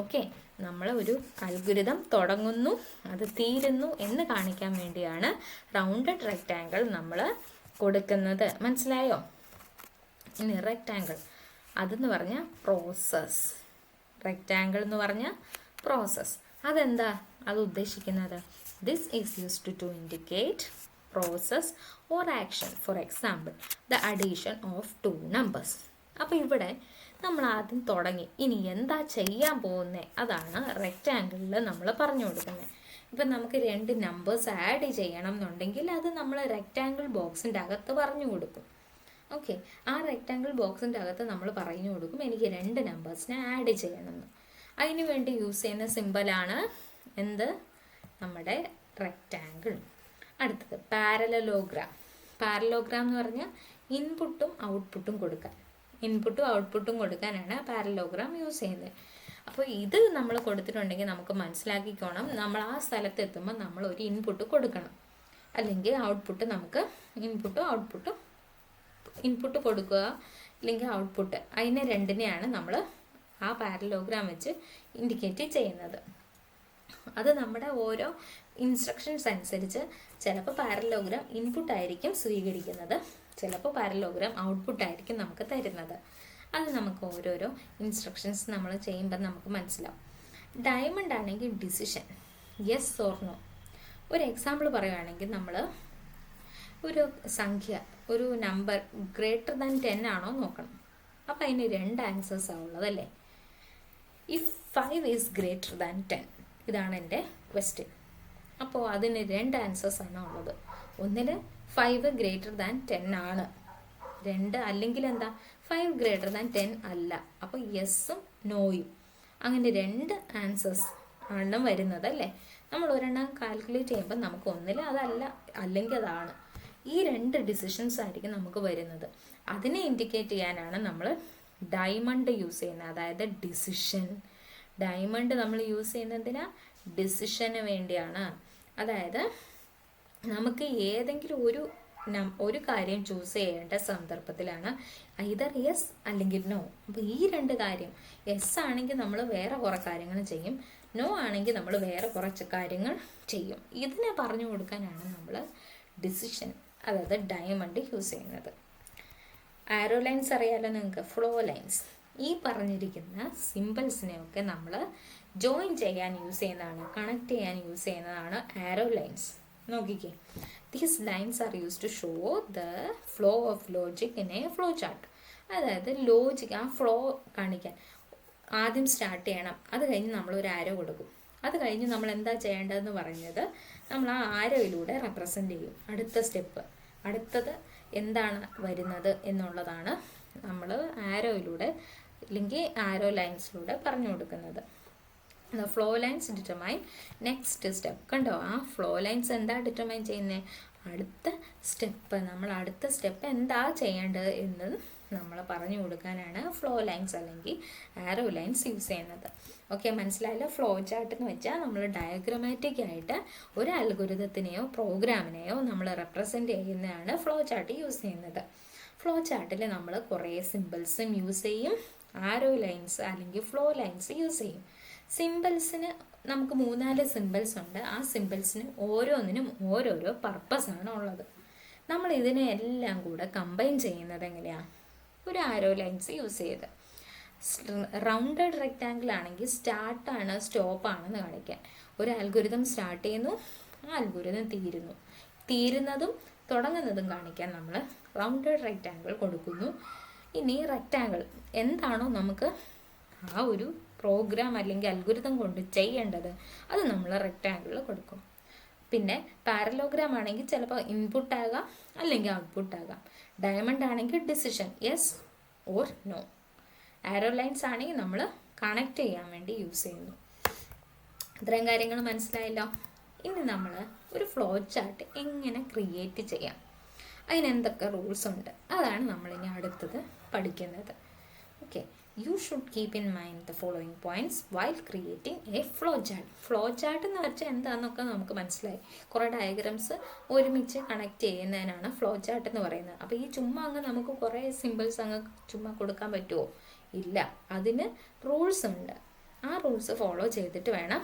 ഓക്കെ, നമ്മൾ ഒരു അൽഗോരിതം തുടങ്ങുന്നു, അത് തീരുന്നു എന്ന് കാണിക്കാൻ വേണ്ടിയാണ് റൗണ്ടഡ് റെക്റ്റാങ്കിൾ നമ്മൾ കൊടുക്കുന്നത്. മനസ്സിലായോ? ഇനി റെക്റ്റാങ്കിൾ അതെന്ന് പറഞ്ഞാൽ പ്രോസസ്. റെക്റ്റാങ്കിൾ എന്ന് പറഞ്ഞാൽ പ്രോസസ്. അതെന്താ അത് ഉദ്ദേശിക്കുന്നത്? This is used to indicate process or action. For example the addition of two numbers. അപ്പോൾ ഇവിടെ നമ്മൾ ആദ്യം തുടങ്ങി. ഇനി എന്താ ചെയ്യാൻ പോകുന്നത് അതാണ് റെക്റ്റാങ്കിളിൽ നമ്മൾ പറഞ്ഞു കൊടുക്കുന്നത്. ഇപ്പം നമുക്ക് 2 നമ്പേഴ്സ് ആഡ് ചെയ്യണം എന്നുണ്ടെങ്കിൽ അത് നമ്മൾ റെക്റ്റാങ്കിൾ ബോക്സിൻ്റെ അകത്ത് പറഞ്ഞു കൊടുക്കും. ഓക്കെ, ആ റെക്റ്റാങ്കിൾ ബോക്സിൻ്റെ അകത്ത് നമ്മൾ പറഞ്ഞു കൊടുക്കും എനിക്ക് 2 നമ്പേഴ്സിനെ ആഡ് ചെയ്യണമെന്ന്. അതിന് വേണ്ടി യൂസ് ചെയ്യുന്ന സിമ്പലാണ് എന്ത്? നമ്മുടെ റെക്റ്റാങ്കിൾ. അടുത്തത് പാരലലോഗ്രാം. പാരലോഗ്രാം എന്ന് പറഞ്ഞാൽ ഇൻപുട്ടും ഔട്ട്പുട്ടും കൊടുക്കാൻ, ഇൻപുട്ടും ഔട്ട്പുട്ടും കൊടുക്കാനാണ് പാരലോഗ്രാം യൂസ് ചെയ്യുന്നത്. അപ്പോൾ ഇത് നമ്മൾ കൊടുത്തിട്ടുണ്ടെങ്കിൽ നമുക്ക് മനസ്സിലാക്കിക്കോണം, നമ്മൾ ആ സ്ഥലത്ത് എത്തുമ്പോൾ നമ്മൾ ഒരു ഇൻപുട്ട് കൊടുക്കണം, അല്ലെങ്കിൽ ഔട്ട്പുട്ട് നമുക്ക് ഇൻപുട്ട് കൊടുക്കുക അല്ലെങ്കിൽ ഔട്ട്പുട്ട്, അതിനെ രണ്ടിനെയാണ് നമ്മൾ ആ പാരലോഗ്രാം വെച്ച് ഇൻഡിക്കേറ്റ് ചെയ്യുന്നത്. അത് നമ്മുടെ ഓരോ ഇൻസ്ട്രക്ഷൻസ് അനുസരിച്ച് ചിലപ്പോൾ പാരലോഗ്രാം ഇൻപുട്ടായിരിക്കും സ്വീകരിക്കുന്നത്, ചിലപ്പോൾ പാരലോഗ്രാം ഔട്ട്പുട്ടായിരിക്കും നമുക്ക് തരുന്നത്. അത് നമുക്ക് ഓരോരോ ഇൻസ്ട്രക്ഷൻസ് നമ്മൾ ചെയ്യുമ്പോൾ നമുക്ക് മനസ്സിലാവും. ഡയമണ്ട് ആണെങ്കിൽ ഡിസിഷൻ, യെസ് ഓർ നോ. ഒരു എക്സാമ്പിൾ പറയുകയാണെങ്കിൽ നമ്മൾ ഒരു സംഖ്യ, ഒരു നമ്പർ ഗ്രേറ്റർ ദാൻ 10 ആണോ നോക്കണം. അപ്പോൾ അതിന് 2 ആൻസേഴ്സാണ് ഉള്ളതല്ലേ. ഇഫ് 5 ഈസ് ഗ്രേറ്റർ ദാൻ 10, ഇതാണ് എൻ്റെ ക്വസ്റ്റ്യൻ. അപ്പോൾ അതിന് 2 ആൻസേഴ്സാണ് ഉള്ളത്. ഒന്നിന് 5 ഗ്രേറ്റർ ദാൻ 10 ആണ്, 2 അല്ലെങ്കിൽ എന്താ 5 ഗ്രേറ്റർ ദാൻ 10 അല്ല. അപ്പോൾ യെസ്സും നോയും, അങ്ങനെ 2 ആൻസേഴ്സ് ആണ് വരുന്നത് അല്ലേ. നമ്മൾ ഒരെണ്ണം കാൽക്കുലേറ്റ് ചെയ്യുമ്പോൾ നമുക്ക് ഒന്നിൽ അതല്ല അല്ലെങ്കിൽ അതാണ്, ഈ 2 ഡിസിഷൻസ് ആയിരിക്കും നമുക്ക് വരുന്നത്. അതിനെ ഇൻഡിക്കേറ്റ് ചെയ്യാനാണ് നമ്മൾ ഡയമണ്ട് യൂസ് ചെയ്യുന്നത്, അതായത് ഡിസിഷൻ. ഡയമണ്ട് നമ്മൾ യൂസ് ചെയ്യുന്നതിന് ഡിസിഷന് വേണ്ടിയാണ്. അതായത് നമുക്ക് ഏതെങ്കിലും ഒരു കാര്യം ചൂസ് ചെയ്യേണ്ട സന്ദർഭത്തിലാണ് ഐദർ യെസ് അല്ലെങ്കിൽ നോ. അപ്പോൾ ഈ 2 കാര്യം, യെസ് ആണെങ്കിൽ നമ്മൾ വേറെ കുറേ കാര്യങ്ങൾ ചെയ്യും, നോ ആണെങ്കിൽ നമ്മൾ വേറെ കുറച്ച് കാര്യങ്ങൾ ചെയ്യും. ഇതിനെ പറഞ്ഞു കൊടുക്കാനാണ് നമ്മൾ ഡിസിഷൻ, അതായത് ഡയമണ്ട് യൂസ് ചെയ്യുന്നത്. ആരോ ലൈൻസ് അറിയാലോ നിങ്ങൾക്ക്, ഫ്ലോ ലൈൻസ്. ഈ പറഞ്ഞിരിക്കുന്ന സിമ്പിൾസിനെയൊക്കെ നമ്മൾ ജോയിൻ ചെയ്യാൻ യൂസ് ചെയ്യുന്നതാണ്, കണക്ട് ചെയ്യാൻ യൂസ് ചെയ്യുന്നതാണ് ആരോ ലൈൻസ്. നോക്കിക്കേ, these lines are use to show the flow of logic in a flow chart. അതായത് ലോജിക്, ആ ഫ്ലോ കാണിക്കാൻ ആദ്യം സ്റ്റാർട്ട് ചെയ്യണം, അത് കഴിഞ്ഞ് നമ്മളൊരു ആരോ കൊടുക്കും, അത് കഴിഞ്ഞ് നമ്മൾ എന്താ ചെയ്യേണ്ടതെന്ന് പറഞ്ഞത് നമ്മൾ ആ ആരോയിലൂടെ റെപ്രസെൻ്റ് ചെയ്യും. അടുത്ത സ്റ്റെപ്പ്, അടുത്തത് എന്താണ് വരുന്നത് എന്നുള്ളതാണ് നമ്മൾ ആരോയിലൂടെ അല്ലെങ്കിൽ ആരോ ലൈൻസിലൂടെ പറഞ്ഞു കൊടുക്കുന്നത്. Flow lines determine next step. കണ്ടോ, ആ ഫ്ലോ ലൈൻസ് എന്താ ഡിറ്റർമൈൻ ചെയ്യുന്നത്? അടുത്ത സ്റ്റെപ്പ്, നമ്മൾ അടുത്ത സ്റ്റെപ്പ് എന്താ ചെയ്യേണ്ടത് എന്ന് നമ്മൾ പറഞ്ഞു കൊടുക്കാനാണ് ഫ്ലോ ലൈൻസ് അല്ലെങ്കിൽ ആരോ ലൈൻസ് യൂസ് ചെയ്യുന്നത്. ഓക്കെ, മനസ്സിലായല്ലോ? ഫ്ലോ ചാർട്ട് എന്ന് വെച്ചാൽ നമ്മൾ ഡയഗ്രമാറ്റിക് ആയിട്ട് ഒരു അൽഗോരിതത്തിനെയോ പ്രോഗ്രാമിനെയോ നമ്മൾ റെപ്രസെൻ്റ് ചെയ്യുന്നതാണ് ഫ്ലോ ചാർട്ട് യൂസ് ചെയ്യുന്നത്. ഫ്ലോ ചാർട്ടിൽ നമ്മൾ കുറേ സിമ്പിൾസും യൂസ് ചെയ്യും, ആരോ ലൈൻസ് അല്ലെങ്കിൽ ഫ്ലോ ലൈൻസ് യൂസ് ചെയ്യും. സിമ്പിൾസിന് നമുക്ക് 3-4 സിമ്പിൾസ് ഉണ്ട്. ആ സിമ്പിൾസിന് ഓരോന്നിനും ഓരോരോ പർപ്പസാണ് ഉള്ളത്. നമ്മൾ ഇതിനെ എല്ലാം കൂടെ കമ്പൈൻ ചെയ്യുന്നത് എങ്ങനെയാണ്? ഒരു ആരോ ലൈൻസ് യൂസ് ചെയ്ത്. റൗണ്ടഡ് റെക്റ്റാങ്കിൾ ആണെങ്കിൽ സ്റ്റാർട്ടാണ് സ്റ്റോപ്പാണെന്ന് കാണിക്കാൻ. ഒരു അൽഗോരിതം സ്റ്റാർട്ട് ചെയ്യുന്നു, ആ അൽഗോരിതം തീരുന്നതും തുടങ്ങുന്നതും കാണിക്കാൻ നമ്മൾ റൗണ്ടഡ് റെക്റ്റാങ്കിൾ കൊടുക്കുന്നു. ഇനി റെക്റ്റാങ്കിൾ എന്താണോ നമുക്ക് ആ ഒരു പ്രോഗ്രാം അല്ലെങ്കിൽ അൽഗോരിതം കൊണ്ട് ചെയ്യേണ്ടത് അത് നമ്മൾ റെക്റ്റാങ്കിളിൽ കൊടുക്കും. പിന്നെ പാരലോഗ്രാം ആണെങ്കിൽ ചിലപ്പോൾ ഇൻപുട്ടാകാം അല്ലെങ്കിൽ ഔട്ട്പുട്ടാകാം. ഡയമണ്ട് ആണെങ്കിൽ decision, yes or no. Arrow lines ആണെങ്കിൽ നമ്മൾ കണക്ട് ചെയ്യാൻ വേണ്ടി യൂസ് ചെയ്യുന്നു. ഇത്രയും കാര്യങ്ങൾ മനസ്സിലായല്ലോ. ഇനി നമ്മൾ ഒരു ഫ്ലോ ചാർട്ട് എങ്ങനെ ക്രിയേറ്റ് ചെയ്യാം, അതിനെന്തൊക്കെ റൂൾസ് ഉണ്ട്, അതാണ് നമ്മളിനി അടുത്തത് പഠിക്കുന്നത്. Okay, you should keep in mind the following points while creating a flow chart. Flow chart എന്ന് വെച്ചാൽ എന്താണെന്നൊക്കെ നമുക്ക് മനസ്സിലായി. കുറേ ഡയഗ്രാംസ് ഒരുമിച്ച് കണക്ട് ചെയ്യുന്നതിനാണ് ഫ്ലോ ചാർട്ട് എന്ന് പറയുന്നത്. അപ്പോൾ ഈ ചുമ്മാ അങ്ങ് നമുക്ക് കുറേ സിമ്പിൾസ് അങ്ങ് ചുമ്മാ കൊടുക്കാൻ പറ്റുമോ? ഇല്ല, അതിന് റൂൾസ് ഉണ്ട്. ആ റൂൾസ് ഫോളോ ചെയ്തിട്ട് വേണം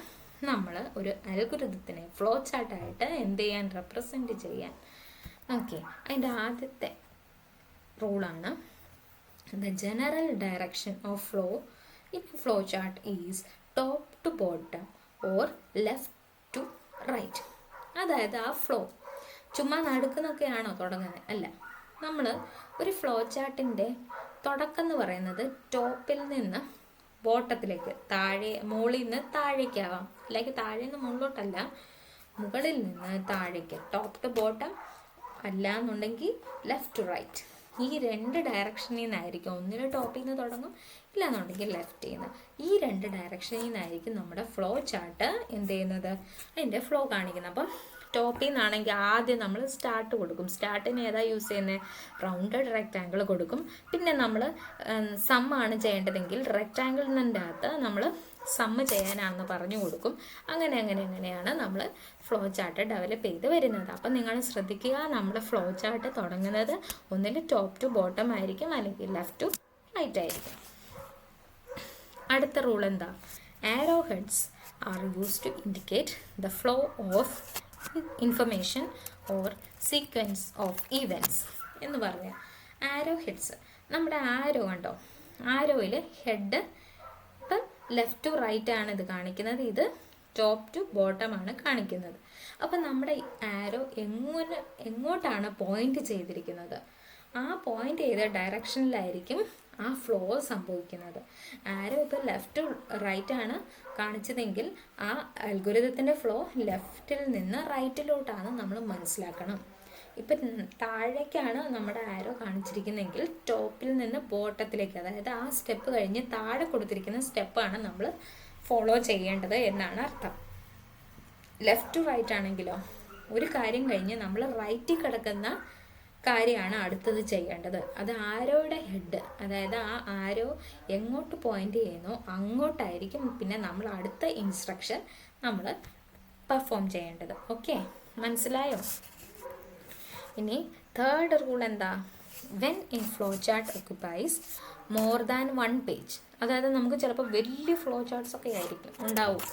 നമ്മൾ ഒരു അൽഗോരിതത്തിനെ ഫ്ലോ ചാർട്ടായിട്ട് എന്ത് ചെയ്യാൻ, റെപ്രസെൻറ്റ് ചെയ്യാൻ. ഓക്കെ, അതിൻ്റെ ആദ്യത്തെ റൂളാണ് the general direction of flow in a flow chart is top to bottom or left to right. അതായത് ആ ചുമ്മാ നടുക്കുന്നൊക്കെയാണോ തുടങ്ങുന്നത്? അല്ല. നമ്മൾ ഒരു ഫ്ലോ ചാർട്ടിൻ്റെ തുടക്കം എന്ന് പറയുന്നത് ടോപ്പിൽ നിന്ന് ബോട്ടത്തിലേക്ക്, മുകളിൽ നിന്ന് താഴേക്കാവാം, അല്ലെങ്കിൽ താഴെ നിന്ന് മുകളിലോട്ടല്ല, മുകളിൽ നിന്ന് താഴേക്ക്, ടോപ്പ് ടു ബോട്ടം, അല്ല എന്നുണ്ടെങ്കിൽ ലെഫ്റ്റ് ടു റൈറ്റ്. ഈ 2 ഡയറക്ഷനിൽ നിന്നായിരിക്കും. ഒന്നിൽ ടോപ്പിൽ നിന്ന് തുടങ്ങും, ഇല്ലാന്നുണ്ടെങ്കിൽ ലെഫ്റ്റിൽ നിന്ന്. ഈ 2 ഡയറക്ഷനിൽ നിന്നായിരിക്കും നമ്മുടെ ഫ്ലോ ചാർട്ട് എന്ത് ചെയ്യുന്നത്, അതിൻ്റെ ഫ്ലോ കാണിക്കുന്നത്. അപ്പം ടോപ്പിൽ നിന്നാണെങ്കിൽ ആദ്യം നമ്മൾ സ്റ്റാർട്ട് കൊടുക്കും. സ്റ്റാർട്ടിന് ഏതാ യൂസ് ചെയ്യുന്നത്? റൗണ്ടഡ് റെക്റ്റാങ്കിൾ കൊടുക്കും. പിന്നെ നമ്മൾ സമ്മാണ് ചെയ്യേണ്ടതെങ്കിൽ റെക്റ്റാങ്കിളിൻ്റെ അകത്ത് നമ്മൾ സമ്മ് ചെയ്യാനാണെന്ന് പറഞ്ഞു കൊടുക്കും. അങ്ങനെയാണ് നമ്മൾ ഫ്ലോ ചാർട്ട് ഡെവലപ്പ് ചെയ്ത് വരുന്നത്. അപ്പം നിങ്ങൾ ശ്രദ്ധിക്കുക, നമ്മുടെ ഫ്ലോ ചാർട്ട് തുടങ്ങുന്നത് ഒന്നിൽ ടോപ്പ് ടു ബോട്ടം ആയിരിക്കും, അല്ലെങ്കിൽ ലെഫ്റ്റ് ടു റൈറ്റ് ആയിരിക്കും. അടുത്ത റൂൾ എന്താ? Arrow heads are used to indicate the flow of information or sequence of events എന്ന് പറയാം. ആരോ ഹെഡ്സ്, നമ്മുടെ ആരോ കണ്ടോ, ആരോയിൽ ഹെഡ് ഇപ്പം ലെഫ്റ്റ് ടു റൈറ്റ് ആണ് ഇത് കാണിക്കുന്നത്, ഇത് ടോപ്പ് ടു ബോട്ടം ആണ് കാണിക്കുന്നത്. അപ്പം നമ്മുടെ ആരോ എങ്ങോട്ടാണ് പോയിന്റ് ചെയ്തിരിക്കുന്നത്, ആ പോയിന്റ് ചെയ്ത ഡയറക്ഷനിലായിരിക്കും ആ ഫ്ലോ സംഭവിക്കുന്നത്. ആരോ ഇപ്പോൾ ലെഫ്റ്റ് റൈറ്റ് ആണ് കാണിച്ചതെങ്കിൽ ആ അൽഗോരിതത്തിൻ്റെ ഫ്ലോ ലെഫ്റ്റിൽ നിന്ന് റൈറ്റിലോട്ടാണ് നമ്മൾ മനസ്സിലാക്കണം. ഇപ്പം താഴേക്കാണ് നമ്മുടെ ആരോ കാണിച്ചിരിക്കുന്നതെങ്കിൽ ടോപ്പിൽ നിന്ന് ബോട്ടത്തിലേക്ക്, അതായത് ആ സ്റ്റെപ്പ് കഴിഞ്ഞ് താഴെ കൊടുത്തിരിക്കുന്ന സ്റ്റെപ്പാണ് നമ്മൾ ഫോളോ ചെയ്യേണ്ടത് എന്നാണ് അർത്ഥം. ലെഫ്റ്റ് ടു റൈറ്റ് ആണെങ്കിലോ, ഒരു കാര്യം കഴിഞ്ഞ് നമ്മൾ റൈറ്റിൽ കിടക്കുന്ന കാര്യമാണ് അടുത്തത് ചെയ്യേണ്ടത്. അത് ആരോയുടെ ഹെഡ്, അതായത് ആ ആരോ എങ്ങോട്ട് പോയിന്റ് ചെയ്യുന്നോ അങ്ങോട്ടായിരിക്കും പിന്നെ നമ്മൾ അടുത്ത ഇൻസ്ട്രക്ഷൻ നമ്മൾ പെർഫോം ചെയ്യേണ്ടത്. ഓക്കെ, മനസ്സിലായോ? ഇനി തേർഡ് റൂൾ എന്താ? When A flow chart occupies more than 1 page, അതായത് നമുക്ക് ചിലപ്പോൾ വലിയ ഫ്ലോ ചാർട്ട്സ് ഒക്കെ ആയിരിക്കും ഉണ്ടാവും.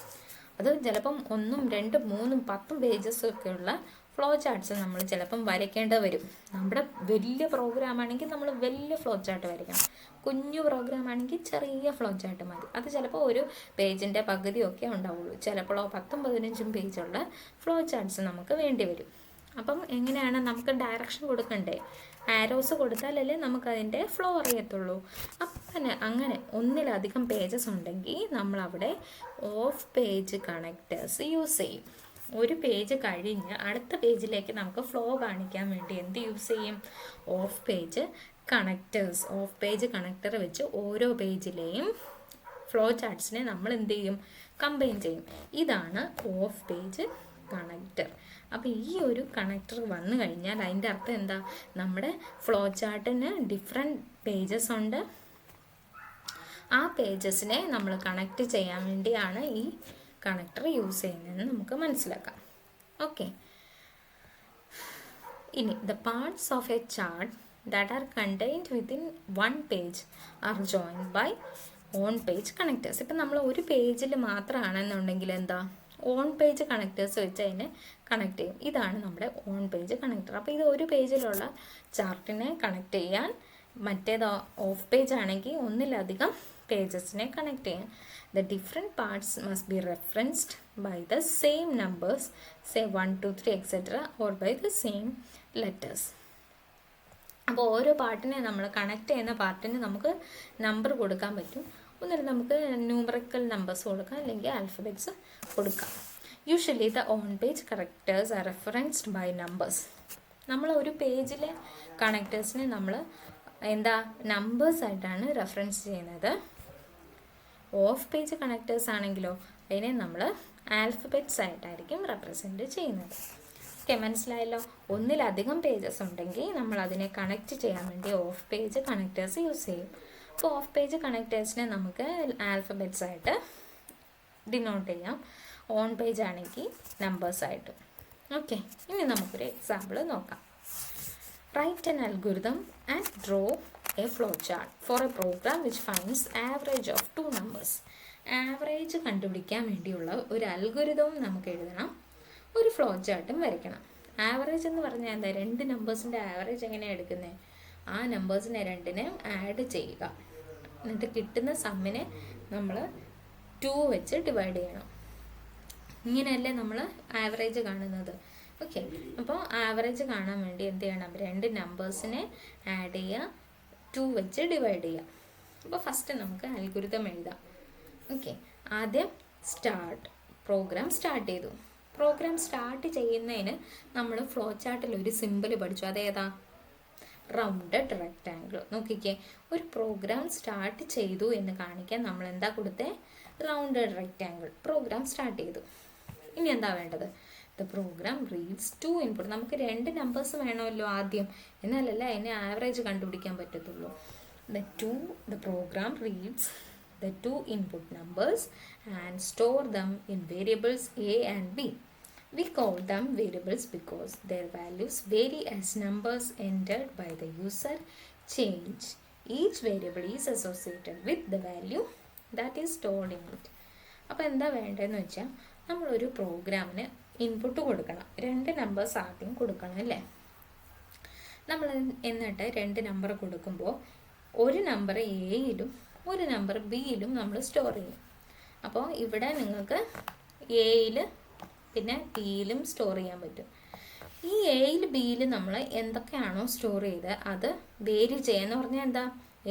അത് ചിലപ്പം 1, 2, 3, 10 പേജസ് ഒക്കെയുള്ള ഫ്ലോ ചാർട്ട്സ് നമ്മൾ ചിലപ്പം വരയ്ക്കേണ്ടി വരും. നമ്മുടെ വലിയ പ്രോഗ്രാം ആണെങ്കിൽ നമ്മൾ വലിയ ഫ്ലോ ചാർട്ട് വരയ്ക്കണം, കുഞ്ഞു പ്രോഗ്രാം ആണെങ്കിൽ ചെറിയ ഫ്ലോ ചാർട്ട് മതി. അത് ചിലപ്പോൾ ഒരു പേജിൻ്റെ പകുതിയൊക്കെ ഉണ്ടാവുള്ളൂ, ചിലപ്പോൾ 10, 15 പേജുള്ള ഫ്ലോ ചാർട്ട്സ് നമുക്ക് വേണ്ടി വരും. അപ്പം എങ്ങനെയാണ് നമുക്ക് ഡയറക്ഷൻ കൊടുക്കണ്ടേ? ആരോസ് കൊടുത്താലല്ലേ നമുക്കതിൻ്റെ ഫ്ലോ അറിയത്തുള്ളൂ. അപ്പം അങ്ങനെ ഒന്നിലധികം പേജസ് ഉണ്ടെങ്കിൽ നമ്മളവിടെ ഓഫ് പേജ് കണക്റ്റേഴ്സ് യൂസ് ചെയ്യും. ഒരു പേജ് കഴിഞ്ഞ് അടുത്ത പേജിലേക്ക് നമുക്ക് ഫ്ലോ കാണിക്കാൻ വേണ്ടി എന്ത് യൂസ് ചെയ്യും? Of page connectors. Of page connector വെച്ച് ഓരോ പേജിലെയും ഫ്ലോ ചാർട്ട്സിനെ നമ്മൾ എന്ത് ചെയ്യും? കമ്പൈൻ ചെയ്യും. ഇതാണ് ഓഫ് പേജ് കണക്റ്റർ. അപ്പോൾ ഈ ഒരു കണക്ടർ വന്നു കഴിഞ്ഞാൽ അതിൻ്റെ അർത്ഥം എന്താ? നമ്മുടെ ഫ്ലോ ചാർട്ടിന് ഡിഫറെൻറ്റ് പേജസ് ഉണ്ട്. ആ പേജസിനെ നമ്മൾ കണക്ട് ചെയ്യാൻ വേണ്ടിയാണ് ഈ കണക്ടർ യൂസ് ചെയ്യുന്നതെന്ന് നമുക്ക് മനസ്സിലാക്കാം. ഓക്കെ, ഇനി the parts of a chart that are contained within 1 page are joined by on page connectors. ഇപ്പം നമ്മൾ ഒരു പേജിൽ മാത്രമാണെന്നുണ്ടെങ്കിൽ എന്താ? ഓൺ പേജ് കണക്ടേഴ്സ് വെച്ച് അതിനെ കണക്ട് ചെയ്യും. ഇതാണ് നമ്മുടെ ഓൺ പേജ് കണക്ടർ. അപ്പോൾ ഇത് ഒരു പേജിലുള്ള ചാർട്ടിനെ കണക്ട് ചെയ്യാൻ, മറ്റേത് ഓഫ് പേജ് ആണെങ്കിൽ ഒന്നിലധികം പേജസിനെ കണക്ട് ചെയ്യാൻ. The different parts must be referenced by the same numbers, say 1, 2, 3 etcetera, or by the same letters. അപ്പോൾ ഓരോ പാർട്ടിനെ നമ്മൾ കണക്ട് ചെയ്യുന്ന പാർട്ടിന് നമുക്ക് നമ്പർ കൊടുക്കാൻ പറ്റും. ഒന്നിൽ നമുക്ക് ന്യൂമറിക്കൽ നമ്പേഴ്സ് കൊടുക്കാം, അല്ലെങ്കിൽ ആൽഫബറ്റ്സ് കൊടുക്കാം. Usually the on page connectors are referenced by numbers. നമ്മൾ ഒരു പേജിലെ കണക്ടേഴ്സിനെ നമ്മൾ എന്താ നമ്പേഴ്സ് ആയിട്ടാണ് റെഫറൻസ് ചെയ്യുന്നത്. ഓഫ് പേജ് കണക്ടേഴ്സ് ആണെങ്കിലോ അതിനെ നമ്മൾ ആൽഫബറ്റ്സ് ആയിട്ടായിരിക്കും റെപ്രസെൻറ്റ് ചെയ്യുന്നത്. ഓക്കെ, മനസ്സിലായല്ലോ? ഒന്നിലധികം പേജസ് ഉണ്ടെങ്കിൽ നമ്മൾ അതിനെ കണക്ട് ചെയ്യാൻ വേണ്ടി ഓഫ് പേജ് കണക്ടേഴ്സ് യൂസ് ചെയ്യും. അപ്പോൾ ഓഫ് പേജ് കണക്ടേഴ്സിനെ നമുക്ക് ആൽഫബറ്റ്സ് ആയിട്ട് ഡിനോട്ട് ചെയ്യാം, ഓൺ പേജ് ആണെങ്കിൽ നമ്പേഴ്സ് ആയിട്ട്. ഓക്കെ, ഇനി നമുക്കൊരു എക്സാമ്പിൾ നോക്കാം. Write an algorithm and draw a flow chart for a program which finds average of 2 numbers. Average കണ്ടുപിടിക്കാൻ വേണ്ടിയുള്ള ഒരു അൽഗോരിതവും നമുക്ക് എഴുതണം, ഒരു ഫ്ലോ ചാർട്ടും വരയ്ക്കണം. ആവറേജ് എന്ന് പറഞ്ഞാൽ എന്താ? 2 നമ്പേഴ്സിൻ്റെ ആവറേജ് എങ്ങനെയാണ് എടുക്കുന്നത്? ആ നമ്പേഴ്സിനെ 2 ആഡ് ചെയ്യുക, എന്നിട്ട് കിട്ടുന്ന സമ്മിനെ നമ്മൾ 2 വെച്ച് ഡിവൈഡ് ചെയ്യണം. ഇങ്ങനെയല്ലേ നമ്മൾ ആവറേജ് കാണുന്നത്? ഓക്കെ. അപ്പോൾ ആവറേജ് കാണാൻ വേണ്ടി എന്ത് ചെയ്യണം, രണ്ട് നമ്പേഴ്സിനെ ആഡ് ചെയ്യുക, 2 വെച്ച് ഡിവൈഡ് ചെയ്യുക. അപ്പോൾ ഫസ്റ്റ് നമുക്ക് അൽഗോരിതം എഴുതാം. ഓക്കെ, ആദ്യം പ്രോഗ്രാം സ്റ്റാർട്ട് ചെയ്തു. പ്രോഗ്രാം സ്റ്റാർട്ട് ചെയ്യുന്നതിന് നമ്മൾ ഫ്ലോ ചാർട്ടിൽ ഒരു സിമ്പിൾ പഠിച്ചു. അതേതാ? Rounded rectangle. നോക്കിക്കേ, ഒരു പ്രോഗ്രാം സ്റ്റാർട്ട് ചെയ്തു എന്ന് കാണിക്കാൻ നമ്മൾ എന്താ കൊടുത്തേ? Rounded rectangle. പ്രോഗ്രാം സ്റ്റാർട്ട് ചെയ്തു. ഇനി എന്താ വേണ്ടത്? The program reads 2 input. നമുക്ക് 2 നമ്പേഴ്സ് വേണമല്ലോ ആദ്യം, എന്നാലല്ല അതിനെ ആവറേജ് കണ്ടുപിടിക്കാൻ പറ്റത്തുള്ളൂ. The program reads the 2 input numbers and store them in variables a and b. We call them variables because their values vary as numbers entered by the user change. Each variable is associated with the value that is stored in it. അപ്പോൾ എന്താ വേണ്ടതെന്ന് വെച്ചാൽ, നമ്മളൊരു പ്രോഗ്രാമിന് input കൊടുക്കണം. 2 numbers ആദ്യം കൊടുക്കണം അല്ലേ? നമ്മൾ എന്നിട്ട് 2 നമ്പർ കൊടുക്കുമ്പോൾ ഒരു നമ്പർ എയിലും ഒരു നമ്പർ ബിയിലും നമ്മൾ സ്റ്റോർ ചെയ്യും. അപ്പോൾ ഇവിടെ നിങ്ങൾക്ക് എയിൽ പിന്നെ ബിയിലും സ്റ്റോർ ചെയ്യാൻ പറ്റും. ഈ എയിൽ ബിയിൽ നമ്മൾ എന്തൊക്കെയാണോ സ്റ്റോർ ചെയ്ത് അത് വേരി ചെയ്യാന്ന് പറഞ്ഞാൽ എന്താ?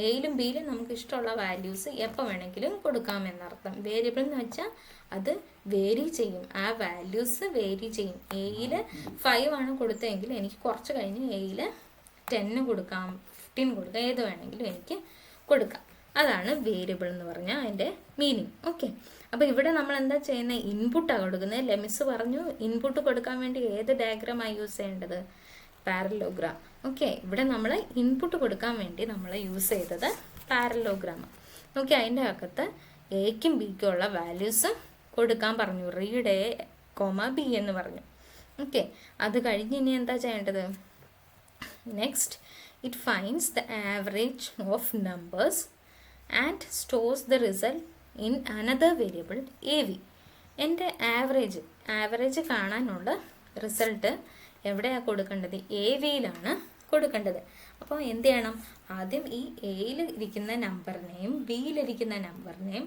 എയിലും ബിയിലും നമുക്ക് ഇഷ്ടമുള്ള വാല്യൂസ് എപ്പോൾ വേണമെങ്കിലും കൊടുക്കാമെന്നർത്ഥം. വേരിയബിൾ എന്ന് വെച്ചാൽ അത് വേരി ചെയ്യും, ആ വാല്യൂസ് വേരി ചെയ്യും. എയിൽ 5 ആണ് കൊടുത്തതെങ്കിൽ എനിക്ക് കുറച്ച് കഴിഞ്ഞ് എയിൽ 10 കൊടുക്കാം, 15 കൊടുക്കാം, ഏത് വേണമെങ്കിലും എനിക്ക് കൊടുക്കാം. അതാണ് വേരിയബിൾ എന്ന് പറഞ്ഞാൽ അതിൻ്റെ മീനിങ്. ഓക്കെ, അപ്പോൾ ഇവിടെ നമ്മൾ എന്താ ചെയ്യുന്നത്? ഇൻപുട്ടാണ് കൊടുക്കുന്നത് അല്ലേ? മിസ് പറഞ്ഞു ഇൻപുട്ട് കൊടുക്കാൻ വേണ്ടി ഏത് ഡയഗ്രാമാണ് യൂസ് ചെയ്യേണ്ടത്? പാരലോഗ്രാം. ഓക്കെ, ഇവിടെ നമ്മൾ ഇൻപുട്ട് കൊടുക്കാൻ വേണ്ടി നമ്മൾ യൂസ് ചെയ്തത് പാരലോഗ്രാം. ഓക്കെ, അതിൻ്റെ അകത്ത് എക്കും ബിക്കും ഉള്ള വാല്യൂസ് കൊടുക്കാൻ പറഞ്ഞു. റീഡ് എ കോമ ബി എന്ന് പറഞ്ഞു. ഓക്കെ, അത് കഴിഞ്ഞ് ഇനി എന്താ ചെയ്യേണ്ടത്? Next, it finds the average of numbers and stores the result in another variable av. എൻ്റെ ആവറേജ് കാണാനുള്ള റിസൾട്ട് എവിടെയാണ് കൊടുക്കേണ്ടത്? എ വിയിലാണ് കൊടുക്കേണ്ടത്. അപ്പോൾ എന്ത് ചെയ്യണം? ആദ്യം ഈ എയിൽ ഇരിക്കുന്ന നമ്പറിനെയും ബിയിലിരിക്കുന്ന നമ്പറിനെയും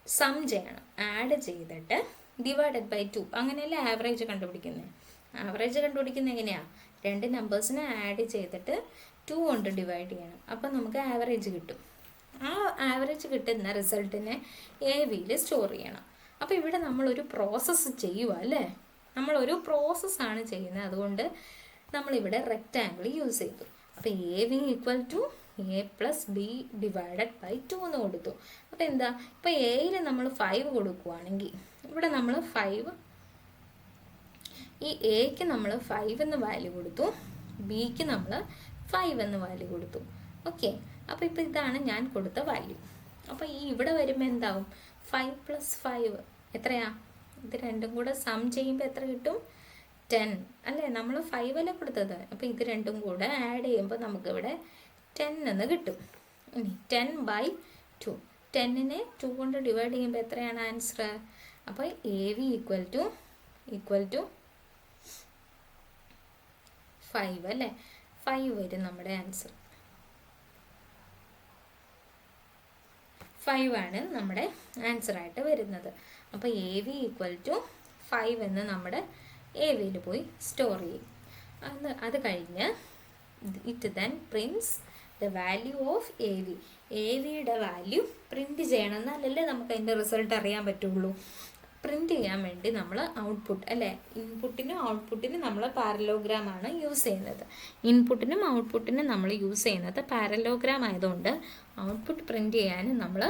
സം ചെയ്യണം, ആഡ് ചെയ്തിട്ട് ഡിവൈഡഡ് ബൈ 2. അങ്ങനെയല്ലേ ആവറേജ് കണ്ടുപിടിക്കുന്നത്? ആവറേജ് കണ്ടുപിടിക്കുന്നത് എങ്ങനെയാണ്? 2 നമ്പേഴ്സിനെ ആഡ് ചെയ്തിട്ട് 2 കൊണ്ട് ഡിവൈഡ് ചെയ്യണം. അപ്പോൾ നമുക്ക് ആവറേജ് കിട്ടും. ആ ആവറേജ് കിട്ടുന്ന റിസൾട്ടിനെ എ വിയിൽ സ്റ്റോർ ചെയ്യണം. അപ്പോൾ ഇവിടെ നമ്മളൊരു പ്രോസസ്സ് ചെയ്യുക അല്ലേ? നമ്മളൊരു പ്രോസസ്സാണ് ചെയ്യുന്നത്. അതുകൊണ്ട് നമ്മളിവിടെ റെക്റ്റാങ്കിൾ യൂസ് ചെയ്തു. അപ്പോൾ A V equal to A plus B divided by 2 എന്ന് കൊടുത്തു. അപ്പോൾ എന്താ? ഇപ്പോൾ എയിൽ നമ്മൾ 5 കൊടുക്കുകയാണെങ്കിൽ ഇവിടെ നമ്മൾ 5, ഈ എക്ക് നമ്മൾ 5 എന്ന് വാല്യൂ കൊടുത്തു, ബിക്ക് നമ്മൾ 5 എന്ന് വാല്യൂ കൊടുത്തു. ഓക്കെ, അപ്പോൾ ഇപ്പോൾ ഇതാണ് ഞാൻ കൊടുത്ത വാല്യൂ. അപ്പോൾ ഈ ഇവിടെ വരുമ്പോൾ എന്താവും? 5 + 5 എത്രയാ? ഇത് രണ്ടും കൂടെ സം ചെയ്യുമ്പോൾ എത്ര കിട്ടും? 10 അല്ലേ? നമ്മൾ 5 അല്ലേ കൊടുത്തത്. അപ്പോൾ ഇത് രണ്ടും കൂടെ ആഡ് ചെയ്യുമ്പോൾ നമുക്കിവിടെ 10 എന്ന് കിട്ടും. ഇനി 10/2, 10നെ 2 കൊണ്ട് ഡിവൈഡ് ചെയ്യുമ്പോൾ എത്രയാണ് ആൻസർ? അപ്പോൾ എ വി ഈക്വൽ ടു 5 അല്ലേ? 5 വരും നമ്മുടെ ആൻസർ. 5 ആണ് നമ്മുടെ ആൻസറായിട്ട് വരുന്നത്. അപ്പോൾ എ വി ഈക്വൽ ടു 5 എന്ന് നമ്മുടെ എ വിയിൽ പോയി സ്റ്റോർ ചെയ്യും. അത് കഴിഞ്ഞ് it then prints the value of A V. A വിയുടെ വാല്യൂ പ്രിൻറ്റ് ചെയ്യണം, എന്നല്ലല്ലേ നമുക്ക് അതിൻ്റെ റിസൾട്ട് അറിയാൻ പറ്റുള്ളൂ. പ്രിൻറ്റ് ചെയ്യാൻ വേണ്ടി നമ്മൾ ഔട്ട്പുട്ട് അല്ലേ? ഇൻപുട്ടിനും ഔട്ട്പുട്ടിനും നമ്മൾ പാരലോഗ്രാം ആണ് യൂസ് ചെയ്യുന്നത്. ഇൻപുട്ടിനും ഔട്ട്പുട്ടിനും നമ്മൾ യൂസ് ചെയ്യുന്നത് പാരലോഗ്രാം ആയതുകൊണ്ട് ഔട്ട്പുട്ട് പ്രിൻറ്റ് ചെയ്യാനും നമ്മൾ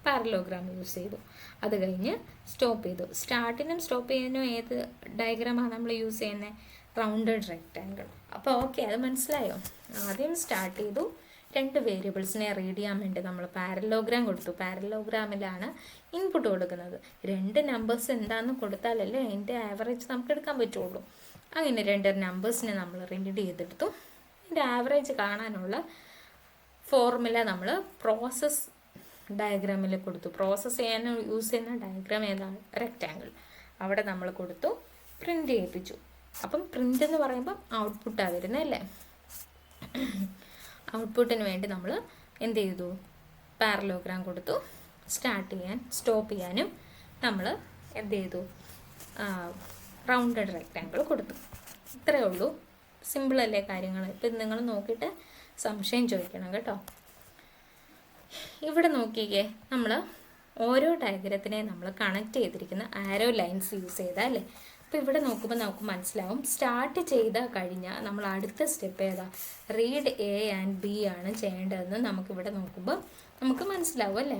പാരലോഗ്രാം യൂസ് ചെയ്തു. അത് കഴിഞ്ഞ് സ്റ്റോപ്പ് ചെയ്തു. സ്റ്റാർട്ടിനും സ്റ്റോപ്പ് ചെയ്യാനും ഏത് ഡയഗ്രാമാണ് നമ്മൾ യൂസ് ചെയ്യുന്നത്? Rounded rectangle. അപ്പോൾ ഓക്കെ, അത് മനസ്സിലായോ? ആദ്യം സ്റ്റാർട്ട് ചെയ്തു, 2 വേരിയബിൾസിനെ റീഡ് ചെയ്യാൻ വേണ്ടി നമ്മൾ പാരലോഗ്രാം കൊടുത്തു. പാരലോഗ്രാമിലാണ് ഇൻപുട്ട് കൊടുക്കുന്നത്. 2 നമ്പേഴ്സ് എന്താണെന്ന് കൊടുത്താലല്ലേ അതിൻ്റെ ആവറേജ് നമുക്ക് എടുക്കാൻ പറ്റുള്ളൂ. അങ്ങനെ 2 നമ്പേഴ്സിനെ നമ്മൾ റീഡ് ചെയ്തെടുത്തു. അതിൻ്റെ ആവറേജ് കാണാനുള്ള ഫോർമുല നമ്മൾ പ്രോസസ്സ് ഡയഗ്രാമിൽ കൊടുത്തു. പ്രോസസ്സ് ചെയ്യാൻ യൂസ് ചെയ്യുന്ന ഡയഗ്രാം ഏതാണ്? റെക്റ്റാങ്കിൾ. അവിടെ നമ്മൾ കൊടുത്തു, പ്രിൻ്റ് ചെയ്യിപ്പിച്ചു. അപ്പം പ്രിൻ്റ് എന്ന് പറയുമ്പം ഔട്ട്പുട്ടാണ് വരുന്നത് അല്ലേ? ഔട്ട്പുട്ടിന് വേണ്ടി നമ്മൾ എന്ത് ചെയ്തു? പാരലോഗ്രാം കൊടുത്തു. സ്റ്റാർട്ട് ചെയ്യാൻ സ്റ്റോപ്പ് ചെയ്യാനും നമ്മൾ എന്ത് ചെയ്തു? റൗണ്ടഡ് റെക്റ്റാങ്കിൾ കൊടുത്തു. ഇത്രയേ ഉള്ളൂ. സിമ്പിളല്ലേ കാര്യങ്ങൾ? ഇപ്പം നിങ്ങൾ നോക്കിയിട്ട് സംശയം ചോദിക്കണം കേട്ടോ. ഇവിടെ നോക്കിക്കേ, നമ്മൾ ഓരോ ഡയഗ്രത്തിനെ നമ്മൾ കണക്ട് ചെയ്തിരിക്കുന്ന ആരോ ലൈൻസ് യൂസ് ചെയ്താൽ അല്ലേ. അപ്പോൾ ഇവിടെ നോക്കുമ്പോൾ നമുക്ക് മനസ്സിലാവും, സ്റ്റാർട്ട് ചെയ്ത് കഴിഞ്ഞാൽ നമ്മൾ അടുത്ത സ്റ്റെപ്പ് ഏതാ, റീഡ് എ ആൻഡ് ബി ആണ് ചെയ്യേണ്ടതെന്ന് നമുക്കിവിടെ നോക്കുമ്പോൾ നമുക്ക് മനസ്സിലാവും അല്ലേ.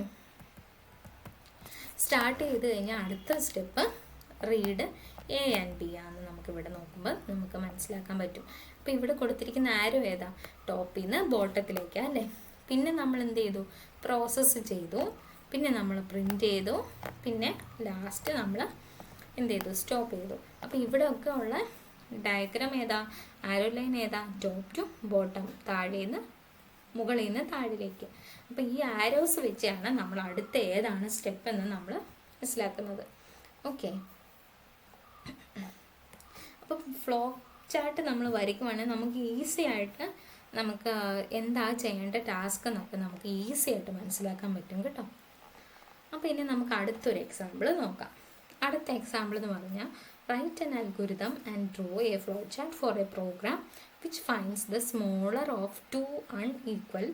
സ്റ്റാർട്ട് ചെയ്ത് കഴിഞ്ഞാൽ അടുത്ത step read A and B ആണെന്ന് നമുക്കിവിടെ നോക്കുമ്പോൾ നമുക്ക് മനസ്സിലാക്കാൻ പറ്റും. അപ്പോൾ ഇവിടെ കൊടുത്തിരിക്കുന്ന ആരോ ഏതാ, ടോപ്പിൽ നിന്ന് ബോട്ടത്തിലേക്കാണ് അല്ലേ. പിന്നെ നമ്മൾ എന്ത് ചെയ്തു, പ്രോസസ്സ് ചെയ്തു, പിന്നെ നമ്മൾ പ്രിൻ്റ് ചെയ്തു, പിന്നെ ലാസ്റ്റ് നമ്മൾ എന്ത് ചെയ്തു, സ്റ്റോപ്പ് ചെയ്തു. അപ്പോൾ ഇവിടെയൊക്കെ ഉള്ള ഡയഗ്രാം ഏതാ, ആരോ ലൈൻ ഏതാ, ടോപ്പ് ടു ബോട്ടം, താഴേന്ന് മുകളിൽ നിന്ന് താഴേക്ക്. അപ്പോൾ ഈ ആരോസ് വെച്ചാണ് നമ്മൾ അടുത്ത ഏതാണ് സ്റ്റെപ്പ് എന്ന് നമ്മൾ മനസ്സിലാക്കുന്നത്. ഓക്കെ, അപ്പോൾ ഫ്ലോ ചാർട്ട് നമ്മൾ വരയ്ക്കുവാണെങ്കിൽ നമുക്ക് ഈസി ആയിട്ട് നമുക്ക് എന്താ ചെയ്യേണ്ട ടാസ്ക് എന്നൊക്കെ നമുക്ക് ഈസി ആയിട്ട് മനസ്സിലാക്കാൻ പറ്റും കേട്ടോ. അപ്പോൾ ഇനി നമുക്ക് അടുത്തൊരു എക്സാമ്പിൾ നോക്കാം. അടുത്ത എക്സാമ്പിൾ എന്ന് പറഞ്ഞാൽ, write an algorithm and draw a flow chart for a program which finds the smaller of 2 unequal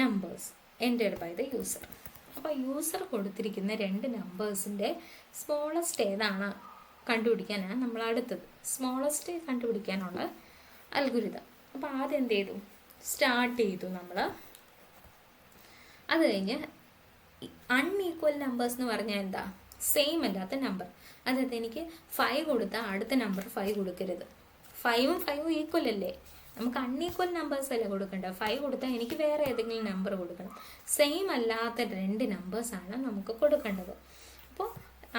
numbers entered by the user. അപ്പോൾ യൂസർ കൊടുത്തിരിക്കുന്ന 2 നമ്പേഴ്സിൻ്റെ സ്മോളസ്റ്റ് ഏതാണ് കണ്ടുപിടിക്കാനാണ് നമ്മൾ അടുത്തത്. സ്മോളസ്റ്റ് കണ്ടുപിടിക്കാനുള്ള അൽഗോരിതം. അപ്പോൾ ആദ്യം എന്ത് ചെയ്തു, സ്റ്റാർട്ട് ചെയ്തു നമ്മൾ. അത് കഴിഞ്ഞ് അൺഈക്വൽ നമ്പേഴ്സ് എന്ന് പറഞ്ഞാൽ എന്താ, സെയിം അല്ലാത്ത നമ്പർ. അതായത് എനിക്ക് 5 കൊടുത്താൽ അടുത്ത നമ്പർ 5 കൊടുക്കരുത്. 5ഉം 5ഉം ഈക്വൽ അല്ലേ, നമുക്ക് അൺഈക്വൽ നമ്പേഴ്സ് അല്ലേ കൊടുക്കേണ്ടത്. 5 കൊടുത്താൽ എനിക്ക് വേറെ ഏതെങ്കിലും നമ്പർ കൊടുക്കണം. സെയിം അല്ലാത്ത 2 നമ്പേഴ്സാണ് നമുക്ക് കൊടുക്കേണ്ടത്. അപ്പോൾ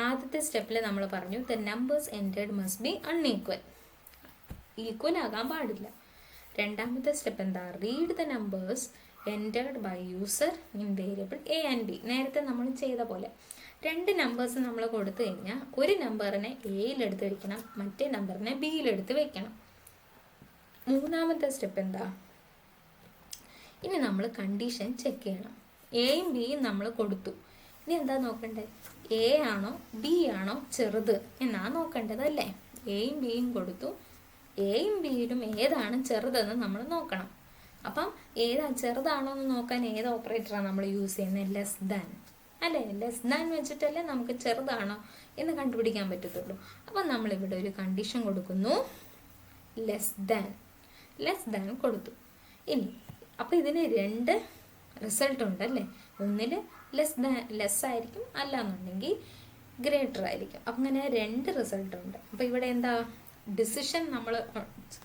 ആദ്യത്തെ സ്റ്റെപ്പിൽ നമ്മൾ പറഞ്ഞു, the numbers entered must be unequal, equal ആകാൻ പാടില്ല. രണ്ടാമത്തെ സ്റ്റെപ്പ് എന്താ, read the numbers entered by user in variable A and B. നേരത്തെ നമ്മൾ ചെയ്ത പോലെ 2 നമ്പേഴ്സ് നമ്മൾ കൊടുത്തു കഴിഞ്ഞാൽ ഒരു നമ്പറിനെ എയിലെടുത്ത് വെക്കണം, മറ്റേ നമ്പറിനെ ബിയിലെടുത്ത് വെക്കണം. മൂന്നാമത്തെ സ്റ്റെപ്പ് എന്താ, ഇനി നമ്മൾ കണ്ടീഷൻ ചെക്ക് ചെയ്യണം. എയും ബിയും നമ്മൾ കൊടുത്തു. ഇനി എന്താ നോക്കണ്ടേ, എ ആണോ ബി ആണോ ചെറുത് എന്നാണ് നോക്കേണ്ടത് അല്ലേ. എയും ബിയും കൊടുത്തു, എയും ബിയിലും ഏതാണ് ചെറുതെന്ന് നമ്മൾ നോക്കണം. അപ്പം ഏതാ ചെറുതാണോ എന്ന് നോക്കാൻ ഏത് ഓപ്പറേറ്ററാണ് നമ്മൾ യൂസ് ചെയ്യുന്നത്, ലെസ് ദാൻ അല്ലേ. ലെസ് ദാൻ വെച്ചിട്ടല്ലേ നമുക്ക് ചെറുതാണോ എന്ന് കണ്ടുപിടിക്കാൻ പറ്റത്തുള്ളൂ. അപ്പം നമ്മളിവിടെ ഒരു കണ്ടീഷൻ കൊടുക്കുന്നു, ലെസ് ദാൻ കൊടുത്തു. ഇനി അപ്പോൾ ഇതിന് 2 റിസൾട്ട് ഉണ്ടല്ലേ. ഒന്നിൽ ലെസ് ആയിരിക്കും, അല്ലാന്നുണ്ടെങ്കിൽ ഗ്രേറ്റർ ആയിരിക്കും. അങ്ങനെ 2 റിസൾട്ട് ഉണ്ട്. അപ്പോൾ ഇവിടെ എന്താ, ഡിസിഷൻ നമ്മൾ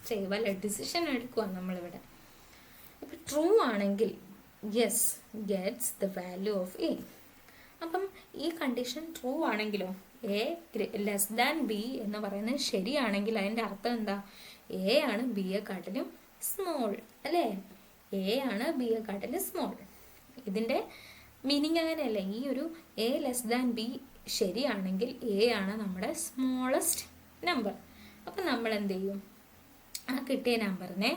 ചെയ്യുക അല്ലേ, ഡിസിഷൻ എടുക്കുക നമ്മളിവിടെ. ഇപ്പം ട്രൂ ആണെങ്കിൽ yes gets the value of A. അപ്പം ഈ കണ്ടീഷൻ ട്രൂ ആണെങ്കിലോ, എ ലെസ് ദാൻ ബി എന്ന് പറയുന്നത് ശരിയാണെങ്കിൽ അതിൻ്റെ അർത്ഥം എന്താ, എ ആണ് ബിയെക്കാട്ടിലും സ്മോൾ അല്ലേ. എ ആണ് ബിയെക്കാട്ടിലും സ്മോൾ. ഇതിൻ്റെ മീനിങ് അങ്ങനെയല്ലേ. ഈ ഒരു എ ലെസ് ദാൻ ബി ശരിയാണെങ്കിൽ എ ആണ് നമ്മുടെ സ്മോളസ്റ്റ് നമ്പർ. അപ്പം നമ്മൾ എന്ത് ചെയ്യും, ആ കിട്ടിയ നമ്പറിനെ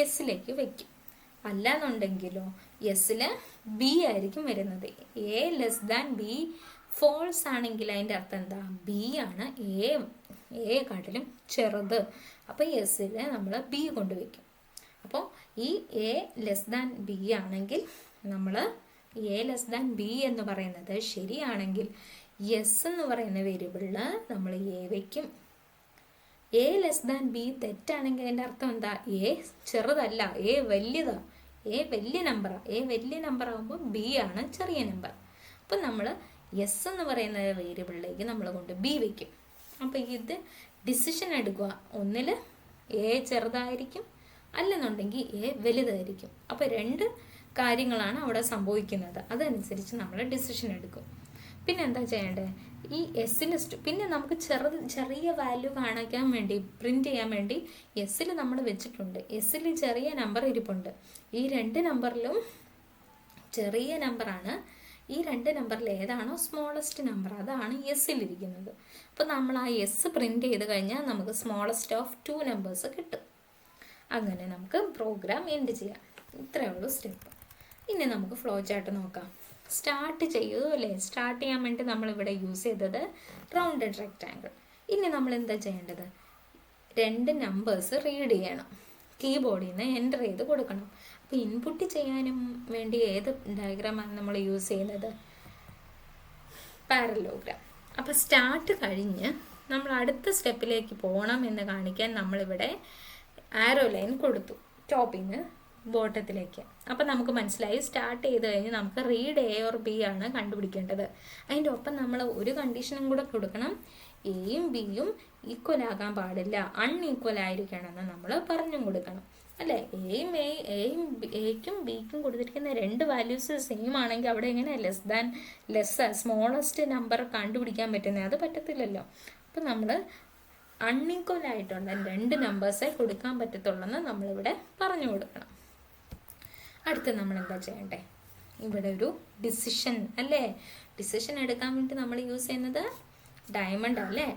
എസ്സിലേക്ക് വയ്ക്കും. അല്ലാന്നുണ്ടെങ്കിലോ എസ്സിൽ ബി ആയിരിക്കും വരുന്നത്. A less than B false ആണെങ്കിൽ അതിൻ്റെ അർത്ഥം എന്താ, ബി ആണ് എയെക്കാട്ടിലും ചെറുത്. അപ്പോൾ എസ്സിൽ നമ്മൾ ബി കൊണ്ടുവയ്ക്കും. അപ്പോൾ ഈ എ ലെസ് ദാൻ ബി ആണെങ്കിൽ നമ്മൾ എ ലെസ് ദാൻ ബി എന്ന് പറയുന്നത് ശരിയാണെങ്കിൽ എസ് എന്ന് പറയുന്ന വേരിയബിളിൽ നമ്മൾ എ വയ്ക്കും. എ ലെസ് ദാൻ ബി തെറ്റാണെങ്കിൽ അതിൻ്റെ അർത്ഥം എന്താ, എ ചെറുതല്ല, എ വലിയതാണ്, എ വലിയ നമ്പറാണ്. എ വലിയ നമ്പർ ആകുമ്പോൾ ബി ആണ് ചെറിയ നമ്പർ. അപ്പം നമ്മൾ എസ് എന്ന് പറയുന്ന വേരിയബിളിലേക്ക് നമ്മൾ കൊണ്ട് ബി വയ്ക്കും. അപ്പോൾ ഇത് ഡിസിഷൻ എടുക്കുക, ഒന്നിൽ എ ചെറുതായിരിക്കും, അല്ലെന്നുണ്ടെങ്കിൽ എ വലുതായിരിക്കും. അപ്പോൾ 2 കാര്യങ്ങളാണ് അവിടെ സംഭവിക്കുന്നത്. അതനുസരിച്ച് നമ്മൾ ഡിസിഷൻ എടുക്കും. പിന്നെ എന്താ ചെയ്യേണ്ടത്, ഈ എസ്സിന് പിന്നെ നമുക്ക് ചെറിയ വാല്യൂ കാണിക്കാൻ വേണ്ടി, പ്രിൻ്റ് ചെയ്യാൻ വേണ്ടി എസ്സിൽ നമ്മൾ വെച്ചിട്ടുണ്ട്. എസ്സിൽ ചെറിയ നമ്പർ ഇരിപ്പുണ്ട്. ഈ 2 നമ്പറിലും ചെറിയ നമ്പറാണ്. ഈ 2 നമ്പറിൽ ഏതാണോ സ്മോളസ്റ്റ് നമ്പർ അതാണ് എസ്സിലിരിക്കുന്നത്. അപ്പോൾ നമ്മൾ ആ എസ് പ്രിൻ്റ് ചെയ്ത് കഴിഞ്ഞാൽ നമുക്ക് സ്മോളസ്റ്റ് ഓഫ് 2 നമ്പേഴ്സ് കിട്ടും. അങ്ങനെ നമുക്ക് പ്രോഗ്രാം എൻഡ് ചെയ്യാം. ഇത്രയേ ഉള്ളൂ സ്റ്റെപ്പ്. ഇനി നമുക്ക് ഫ്ലോ ചാർട്ട് നോക്കാം. സ്റ്റാർട്ട് ചെയ്യുമോ അല്ലേ. സ്റ്റാർട്ട് ചെയ്യാൻ വേണ്ടി നമ്മളിവിടെ യൂസ് ചെയ്തത് റൗണ്ടഡ് റെക്റ്റാങ്കിൾ. ഇനി നമ്മൾ എന്താ ചെയ്യേണ്ടത്? 2 നമ്പേഴ്സ് റീഡ് ചെയ്യണം, കീബോർഡിൽ നിന്ന് എൻ്റർ ചെയ്ത് കൊടുക്കണം. അപ്പോൾ ഇൻപുട്ട് ചെയ്യാനും വേണ്ടി ഏത് ഡയഗ്രാമാണ് നമ്മൾ യൂസ് ചെയ്യുന്നത്? പാരലോഗ്രാം. അപ്പോൾ സ്റ്റാർട്ട് കഴിഞ്ഞ് നമ്മൾ അടുത്ത സ്റ്റെപ്പിലേക്ക് പോകണം എന്ന് കാണിക്കാൻ നമ്മളിവിടെ ആരോ ലൈൻ കൊടുത്തു, ടോപ്പിൽ നിന്ന് ബോട്ടത്തിലേക്ക്. അപ്പം നമുക്ക് മനസ്സിലായി സ്റ്റാർട്ട് ചെയ്ത് കഴിഞ്ഞ് നമുക്ക് റീഡ് എ ഓർ ബി ആണ് കണ്ടുപിടിക്കേണ്ടത്. അതിൻ്റെ ഒപ്പം നമ്മൾ ഒരു കണ്ടീഷനും കൂടെ കൊടുക്കണം, എയും ബിയും ഈക്വൽ ആകാൻ പാടില്ല, അൺഈക്വൽ ആയിരിക്കണമെന്ന് നമ്മൾ പറഞ്ഞും കൊടുക്കണം, അല്ലേ? എയ്ക്കും ബിക്കും കൊടുത്തിരിക്കുന്ന 2 വാല്യൂസ് സെയിം ആണെങ്കിൽ അവിടെ എങ്ങനെ ലെസ് സ്മോളസ്റ്റ് നമ്പർ കണ്ടുപിടിക്കാൻ പറ്റുന്നത്? അത് പറ്റത്തില്ലല്ലോ. അപ്പം നമ്മൾ അൺഈക്വൽ ആയിട്ടുള്ള 2 നമ്പേഴ്സേ കൊടുക്കാൻ പറ്റത്തുള്ളെന്ന് നമ്മളിവിടെ പറഞ്ഞു കൊടുക്കണം. അടുത്ത് നമ്മൾ എന്താ ചെയ്യണ്ടേ? ഇവിടെ ഒരു ഡിസിഷൻ, അല്ലേ? ഡിസിഷൻ എടുക്കാൻ വേണ്ടി നമ്മൾ യൂസ് ചെയ്യുന്നത് ഡയമണ്ട്, അല്ലേ?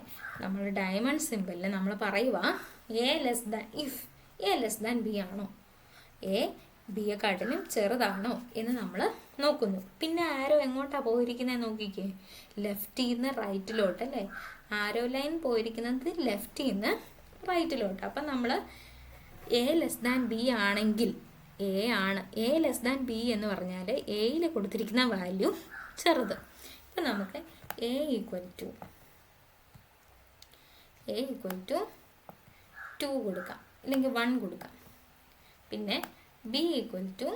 നമ്മൾ ഡയമണ്ട് സിമ്പിളിൽ നമ്മൾ പറയുക if A less than B ആണോ, എ ബിയെക്കാട്ടിലും ചെറുതാണോ എന്ന് നമ്മൾ നോക്കുന്നു. പിന്നെ ആരോ എങ്ങോട്ടാണ് പോയിരിക്കുന്നത് നോക്കിക്കേ, ലെഫ്റ്റിൽ നിന്ന് റൈറ്റിലോട്ട്, അല്ലേ? ആരോ ലൈൻ പോയിരിക്കുന്നത് ലെഫ്റ്റിൽ നിന്ന് റൈറ്റിലോട്ട്. അപ്പം നമ്മൾ എ ലെസ് ദാൻ ബി ആണെങ്കിൽ എ ലെസ് ദാൻ ബി എന്ന് പറഞ്ഞാൽ എയിൽ കൊടുത്തിരിക്കുന്ന വാല്യൂ ചെറുത്. ഇപ്പം നമുക്ക് എ ഈക്വൽ ടു 2 കൊടുക്കാം, അല്ലെങ്കിൽ 1 കൊടുക്കാം. പിന്നെ ബി ഈക്വൽ ടു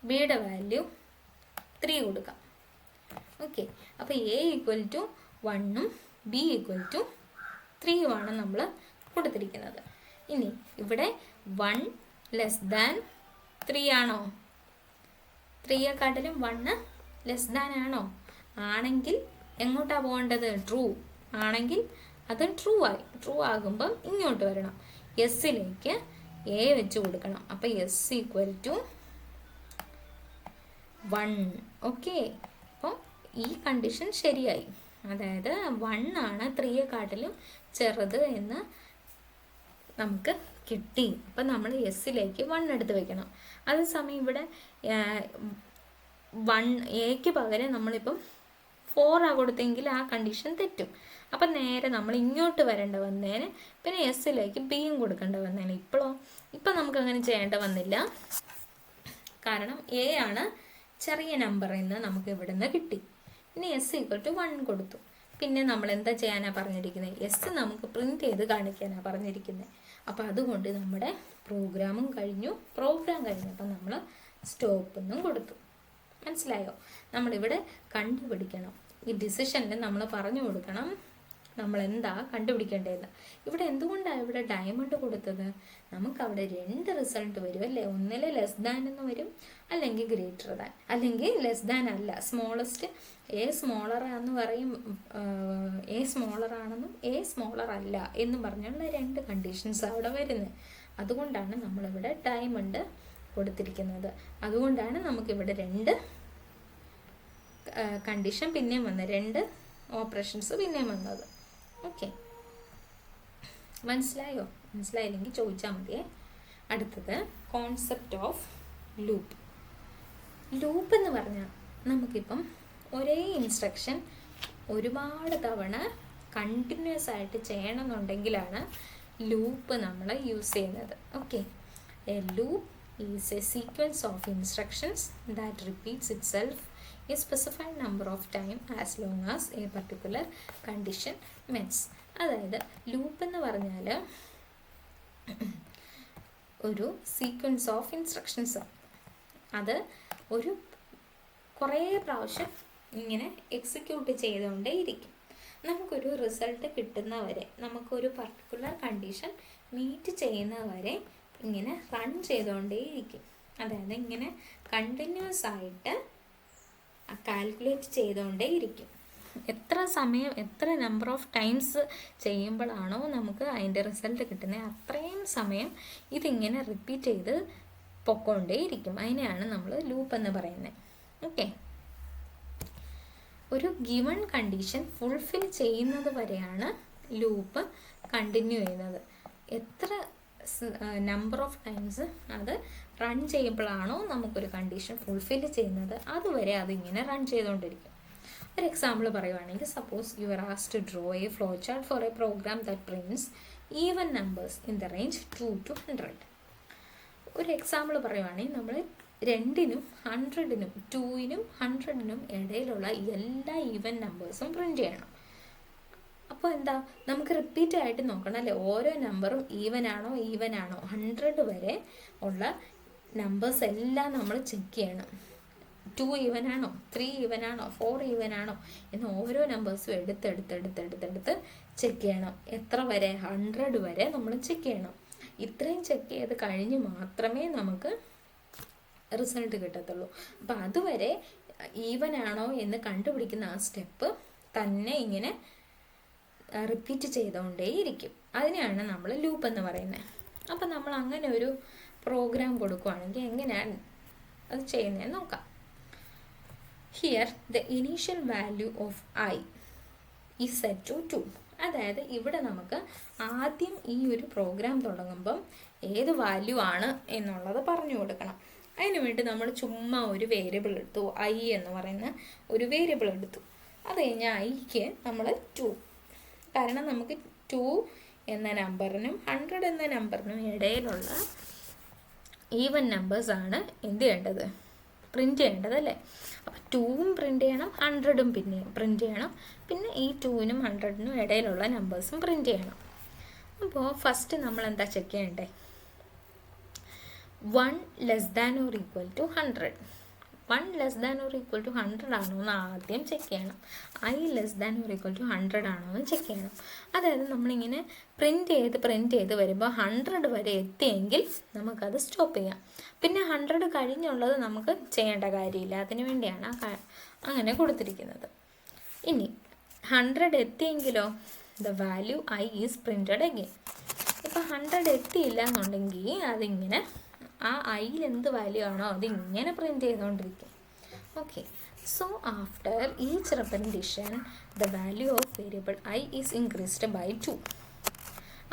ബിയുടെ വാല്യൂ 3 കൊടുക്കാം. ഓക്കെ, അപ്പോൾ എ ഈക്വൽ ടു 1ഉം ബി ഈക്വൽ ടു 3ഉമാണ് നമ്മൾ കൊടുത്തിരിക്കുന്നത്. ഇനി ഇവിടെ 1 ലെസ് ദാൻ 3 ആണോ? 3യെക്കാട്ടിലും 1 ലെസ് ദാൻ ആണോ? ആണെങ്കിൽ എങ്ങോട്ടാണ് പോകേണ്ടത്? ട്രൂ ആണെങ്കിൽ അത് ട്രൂ ആകുമ്പം ഇങ്ങോട്ട് വരണം, എസ്സിലേക്ക് എ വെച്ച് കൊടുക്കണം. അപ്പം എസ് ഈക്വൽ ടു 1. ഓക്കെ, അപ്പോൾ ഈ കണ്ടീഷൻ ശരിയായി. അതായത് 1 ആണ് 3യെക്കാട്ടിലും ചെറുത് എന്ന് നമുക്ക് കിട്ടി. അപ്പം നമ്മൾ എസ്സിലേക്ക് 1 എടുത്ത് വെക്കണം. അതേസമയം ഇവിടെ 1 പകരം നമ്മളിപ്പം 4 കൊടുത്തെങ്കിൽ ആ കണ്ടീഷൻ തെറ്റും. അപ്പം നേരെ നമ്മൾ ഇങ്ങോട്ട് വരേണ്ട വന്നേന്, പിന്നെ എസ്സിലേക്ക് ബിയും കൊടുക്കേണ്ട വന്നേന്. ഇപ്പം നമുക്ക് അങ്ങനെ ചെയ്യേണ്ട വന്നില്ല, കാരണം എ ആണ് ചെറിയ നമ്പർ എന്ന് നമുക്ക് ഇവിടെ നിന്ന് കിട്ടി. ഇനി എസ് ഈക്വൽ ടു 1 കൊടുത്തു. പിന്നെ നമ്മൾ എന്താ ചെയ്യാനാണ് പറഞ്ഞിരിക്കുന്നത്? എസ് നമുക്ക് പ്രിൻറ്റ് ചെയ്ത് കാണിക്കാനാണ് പറഞ്ഞിരിക്കുന്നത്. അപ്പോൾ അതുകൊണ്ട് നമ്മുടെ പ്രോഗ്രാം കഴിഞ്ഞു. അപ്പം നമ്മൾ സ്റ്റോപ്പൊന്നും കൊടുത്തു. മനസ്സിലായോ? നമ്മളിവിടെ കണ്ടുപിടിക്കണം. ഈ ഡിസിഷനിൽ നമ്മൾ പറഞ്ഞു കൊടുക്കണം നമ്മൾ എന്താ കണ്ടുപിടിക്കേണ്ടതെന്ന്. ഇവിടെ എന്തുകൊണ്ടാണ് ഇവിടെ ഡയമണ്ട് കൊടുത്തത്? നമുക്കവിടെ 2 റിസൾട്ട് വരും, അല്ലേ? ഒന്നിലെ ലെസ് ദാൻ എന്ന് വരും, അല്ലെങ്കിൽ ഗ്രേറ്റർ ദാൻ, അല്ലെങ്കിൽ ലെസ് ദാൻ അല്ല, സ്മോളസ്റ്റ് എ സ്മോളർ എന്ന് പറയും, എ സ്മോളർ ആണെന്നും എ സ്മോളർ അല്ല എന്നും പറഞ്ഞുള്ള 2 കണ്ടീഷൻസ് അവിടെ വരുന്നത്. അതുകൊണ്ടാണ് നമ്മളിവിടെ ഡയമണ്ട് കൊടുത്തിരിക്കുന്നത്. അതുകൊണ്ടാണ് നമുക്കിവിടെ 2 കണ്ടീഷൻ പിന്നെയും വന്നത്, 2 ഓപ്പറേഷൻസ് പിന്നെയും വന്നത്. ഓക്കെ, മനസ്സിലായില്ലെങ്കിൽ ചോദിച്ചാൽ മതിയേ. അടുത്തത് കോൺസെപ്റ്റ് ഓഫ് ലൂപ്പ്. ലൂപ്പ് എന്ന് പറഞ്ഞാൽ നമുക്കിപ്പം ഒരേ ഇൻസ്ട്രക്ഷൻ ഒരുപാട് തവണ കണ്ടിന്യൂസ് ആയിട്ട് ചെയ്യണമെന്നുണ്ടെങ്കിലാണ് ലൂപ്പ് നമ്മൾ യൂസ് ചെയ്യുന്നത്. Okay, A loop is A sequence of instructions that repeats itself a specified number of time as long as a particular condition meets. അതായത് ലൂപ്പ് എന്ന് പറഞ്ഞാൽ ഒരു സീക്വൻസ് ഓഫ് ഇൻസ്ട്രക്ഷൻസ്. അത് കുറേ പ്രാവശ്യം ഇങ്ങനെ എക്സിക്യൂട്ട് ചെയ്തുകൊണ്ടേ ഇരിക്കും. നമുക്കൊരു റിസൾട്ട് കിട്ടുന്നവരെ, നമുക്കൊരു പർട്ടിക്കുലർ കണ്ടീഷൻ മീറ്റ് ചെയ്യുന്നവരെ ഇങ്ങനെ റൺ ചെയ്തുകൊണ്ടേ ഇരിക്കും. അതായത് ഇങ്ങനെ കണ്ടിന്യൂസ് ആയിട്ട് കാൽക്കുലേറ്റ് ചെയ്തുകൊണ്ടേ ഇരിക്കും. എത്ര സമയം, എത്ര നമ്പർ ഓഫ് ടൈംസ് ചെയ്യുമ്പോഴാണോ നമുക്ക് അതിൻ്റെ റിസൾട്ട് കിട്ടുന്നത്, അത്രയും സമയം ഇതിങ്ങനെ റിപ്പീറ്റ് ചെയ്ത് പൊക്കോണ്ടേ ഇരിക്കും. അതിനെയാണ് നമ്മൾ ലൂപ്പ് എന്ന് പറയുന്നത്. ഓക്കെ, ഒരു ഗിവൺ കണ്ടീഷൻ ഫുൾഫിൽ ചെയ്യുന്നത് വരെയാണ് ലൂപ്പ് കണ്ടിന്യൂ ചെയ്യുന്നത്. എത്ര നമ്പർ ഓഫ് ടൈംസ് അത് റൺ ചെയ്യുമ്പോഴാണോ നമുക്കൊരു കണ്ടീഷൻ ഫുൾഫിൽ ചെയ്യുന്നത്, അതുവരെ അതിങ്ങനെ റൺ ചെയ്തുകൊണ്ടിരിക്കും. ഒരു എക്സാമ്പിൾ പറയുവാണെങ്കിൽ, suppose you are asked to draw a flow chart for a program that prints even numbers in the range 2 to 100. ഒരു എക്സാമ്പിൾ പറയുവാണെങ്കിൽ, നമ്മൾ 2നും 100നും 2നും 100നും ഇടയിലുള്ള എല്ലാ ഈവൻ നമ്പേഴ്സും പ്രിൻറ്റ് ചെയ്യണം. അപ്പോൾ എന്താ, നമുക്ക് റിപ്പീറ്റ് ആയിട്ട് നോക്കണം അല്ലേ, ഓരോ നമ്പറും ഈവൻ ആണോ 100 വരെ ഉള്ള നമ്പേഴ്സ് എല്ലാം നമ്മൾ ചെക്ക് ചെയ്യണം. 2 ഈവൻ ആണോ, 3 ഈവൻ ആണോ, 4 ഈവൻ ആണോ എന്ന് ഓരോ നമ്പേഴ്സും എടുത്ത് ചെക്ക് ചെയ്യണം. എത്ര വരെ? 100 വരെ നമ്മൾ ചെക്ക് ചെയ്യണം. ഇത്രയും ചെക്ക് ചെയ്ത് കഴിഞ്ഞ് മാത്രമേ നമുക്ക് റിസൾട്ട് കിട്ടത്തുള്ളൂ. അപ്പം അതുവരെ ഈവൻ ആണോ എന്ന് കണ്ടുപിടിക്കുന്ന ആ സ്റ്റെപ്പ് തന്നെ ഇങ്ങനെ റിപ്പീറ്റ് ചെയ്തുകൊണ്ടേയിരിക്കും. അതിനെയാണ് നമ്മൾ ലൂപ്പ് എന്ന് പറയുന്നത്. അപ്പം നമ്മൾ അങ്ങനെ ഒരു പ്രോഗ്രാം കൊടുക്കുകയാണെങ്കിൽ എങ്ങനെയാണ് അത് ചെയ്യുന്നതെന്ന് നോക്കാം. Here the initial value of I is set to 2. അതായത് ഇവിടെ നമുക്ക് ആദ്യം ഈ ഒരു പ്രോഗ്രാം തുടങ്ങുമ്പം ഏത് വാല്യൂ ആണ് എന്നുള്ളത് പറഞ്ഞു കൊടുക്കണം. അതിനു വേണ്ടി നമ്മൾ ചുമ്മാ ഒരു വേരിയബിൾ എടുത്തു, ഐ എന്ന് പറയുന്ന ഒരു വേരിയബിൾ എടുത്തു. അത് കഴിഞ്ഞാൽ ഐക്ക് നമ്മൾ 2, കാരണം നമുക്ക് 2 എന്ന നമ്പറിനും 100 എന്ന നമ്പറിനും ഇടയിലുള്ള ഈവൻ നമ്പേഴ്സാണ് എന്ത് ചെയ്യേണ്ടത്, പ്രിൻറ്റ് ചെയ്യേണ്ടത് അല്ലേ. അപ്പോൾ 2ഉം പ്രിൻറ്റ് ചെയ്യണം, 100ഉം പിന്നെ പ്രിൻറ്റ് ചെയ്യണം, പിന്നെ ഈ 2നും 100നും ഇടയിലുള്ള നമ്പേഴ്സും പ്രിൻറ്റ് ചെയ്യണം. അപ്പോൾ ഫസ്റ്റ് നമ്മൾ എന്താ ചെക്ക് ചെയ്യണ്ടേ, 1 less than or equal to 100. 1 less than or equal to 100 ആണോ എന്ന് ആദ്യം ചെക്ക് ചെയ്യണം. I less than or equal to 100 ആണോ എന്ന് ചെക്ക് ചെയ്യണം. അതായത് നമ്മളിങ്ങനെ പ്രിൻറ്റ് ചെയ്ത് വരുമ്പോൾ 100 വരെ എത്തിയെങ്കിൽ നമുക്കത് സ്റ്റോപ്പ് ചെയ്യാം. പിന്നെ 100 കഴിഞ്ഞുള്ളത് നമുക്ക് ചെയ്യേണ്ട കാര്യമില്ല. അതിനു വേണ്ടിയാണ് അങ്ങനെ കൊടുത്തിരിക്കുന്നത്. ഇനി 100 എത്തിയെങ്കിലോ, the value I is printed again. ഇപ്പോൾ 100 എത്തിയില്ല എന്നുണ്ടെങ്കിൽ അതിങ്ങനെ ആ ഐയിൽ എന്ത് വാല്യൂ ആണോ അതിങ്ങനെ പ്രിൻറ്റ് ചെയ്തുകൊണ്ടിരിക്കും. Okay, so after each repetition the value of variable I is increased by 2.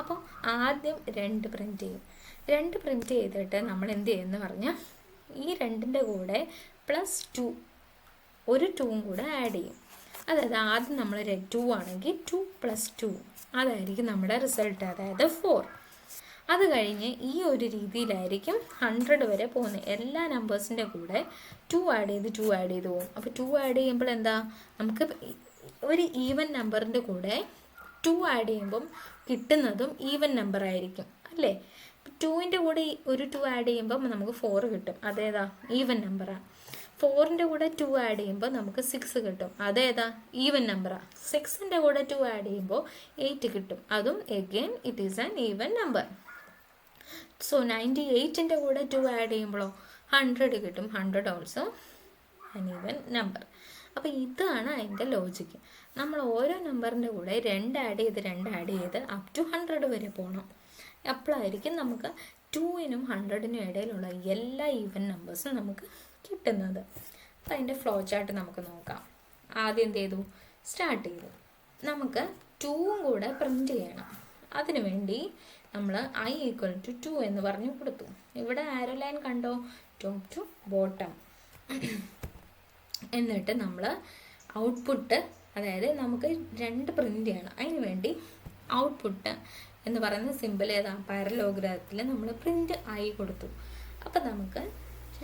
അപ്പോൾ ആദ്യം 2 പ്രിൻറ്റ് ചെയ്യും. 2 പ്രിൻറ്റ് ചെയ്തിട്ട് നമ്മൾ എന്ത് ചെയ്യുമെന്ന് പറഞ്ഞാൽ, ഈ 2ൻ്റെ കൂടെ +2 ഒരു 2ഉം കൂടെ ആഡ് ചെയ്യും. അതായത് ആദ്യം നമ്മൾ 2 ആണെങ്കിൽ 2 + 2 അതായിരിക്കും നമ്മുടെ റിസൾട്ട്, അതായത് 4. അത് കഴിഞ്ഞ് ഈ ഒരു രീതിയിലായിരിക്കും 100 വരെ പോകുന്നത്. എല്ലാ നമ്പേഴ്സിൻ്റെ കൂടെ 2 ആഡ് ചെയ്ത് പോകും. അപ്പോൾ 2 ആഡ് ചെയ്യുമ്പോൾ എന്താ, നമുക്ക് ഒരു ഈവൻ നമ്പറിൻ്റെ കൂടെ 2 ആഡ് ചെയ്യുമ്പം കിട്ടുന്നതും ഈവൻ നമ്പർ ആയിരിക്കും അല്ലേ. 2ൻ്റെ കൂടെ ഒരു 2 ആഡ് ചെയ്യുമ്പം നമുക്ക് 4 കിട്ടും, അതേതാ ഈവൻ നമ്പറാണ്. 4ൻ്റെ കൂടെ 2 ആഡ് ചെയ്യുമ്പോൾ നമുക്ക് 6 കിട്ടും, അതേതാ ഈവൻ നമ്പറാണ്. 6ൻ്റെ കൂടെ 2 ആഡ് ചെയ്യുമ്പോൾ 8 കിട്ടും, അതും again it is an even number. So 98ൻ്റെ കൂടെ 2 ആഡ് ചെയ്യുമ്പോഴോ 100 കിട്ടും, 100 ഓൾസോ ആൻ ഈവൻ നമ്പർ. അപ്പോൾ ഇതാണ് അതിൻ്റെ ലോജിക്ക്. നമ്മൾ ഓരോ നമ്പറിൻ്റെ കൂടെ 2 ആഡ് ചെയ്ത് അപ് ടു 100 വരെ പോകണം. അപ്പോഴായിരിക്കും നമുക്ക് 2നും 100നും ഇടയിലുള്ള എല്ലാ ഈവൻ നമ്പേഴ്സും നമുക്ക് കിട്ടുന്നത്. അപ്പോൾ അതിൻ്റെ ഫ്ലോ ചാർട്ട് നമുക്ക് നോക്കാം. ആദ്യം എന്ത് ചെയ്തു, സ്റ്റാർട്ട് ചെയ്തു. നമുക്ക് 2ഉം കൂടെ പ്രിൻറ്റ് ചെയ്യണം. അതിനുവേണ്ടി നമ്മൾ ഐ ഈക്വൽ ടു 2 എന്ന് പറഞ്ഞു കൊടുത്തു. ഇവിടെ ആരോ ലൈൻ കണ്ടോ, ടോപ്പ് ടു ബോട്ടം. എന്നിട്ട് നമ്മൾ ഔട്ട്പുട്ട്, അതായത് നമുക്ക് 2 പ്രിൻറ്റ് ചെയ്യണം. അതിന് വേണ്ടി ഔട്ട്പുട്ട് എന്ന് പറയുന്ന സിമ്പിൾ ഏതാ, പാരലോഗ്രാഫത്തിൽ നമ്മൾ പ്രിൻറ്റ് ഐ കൊടുത്തു. അപ്പം നമുക്ക്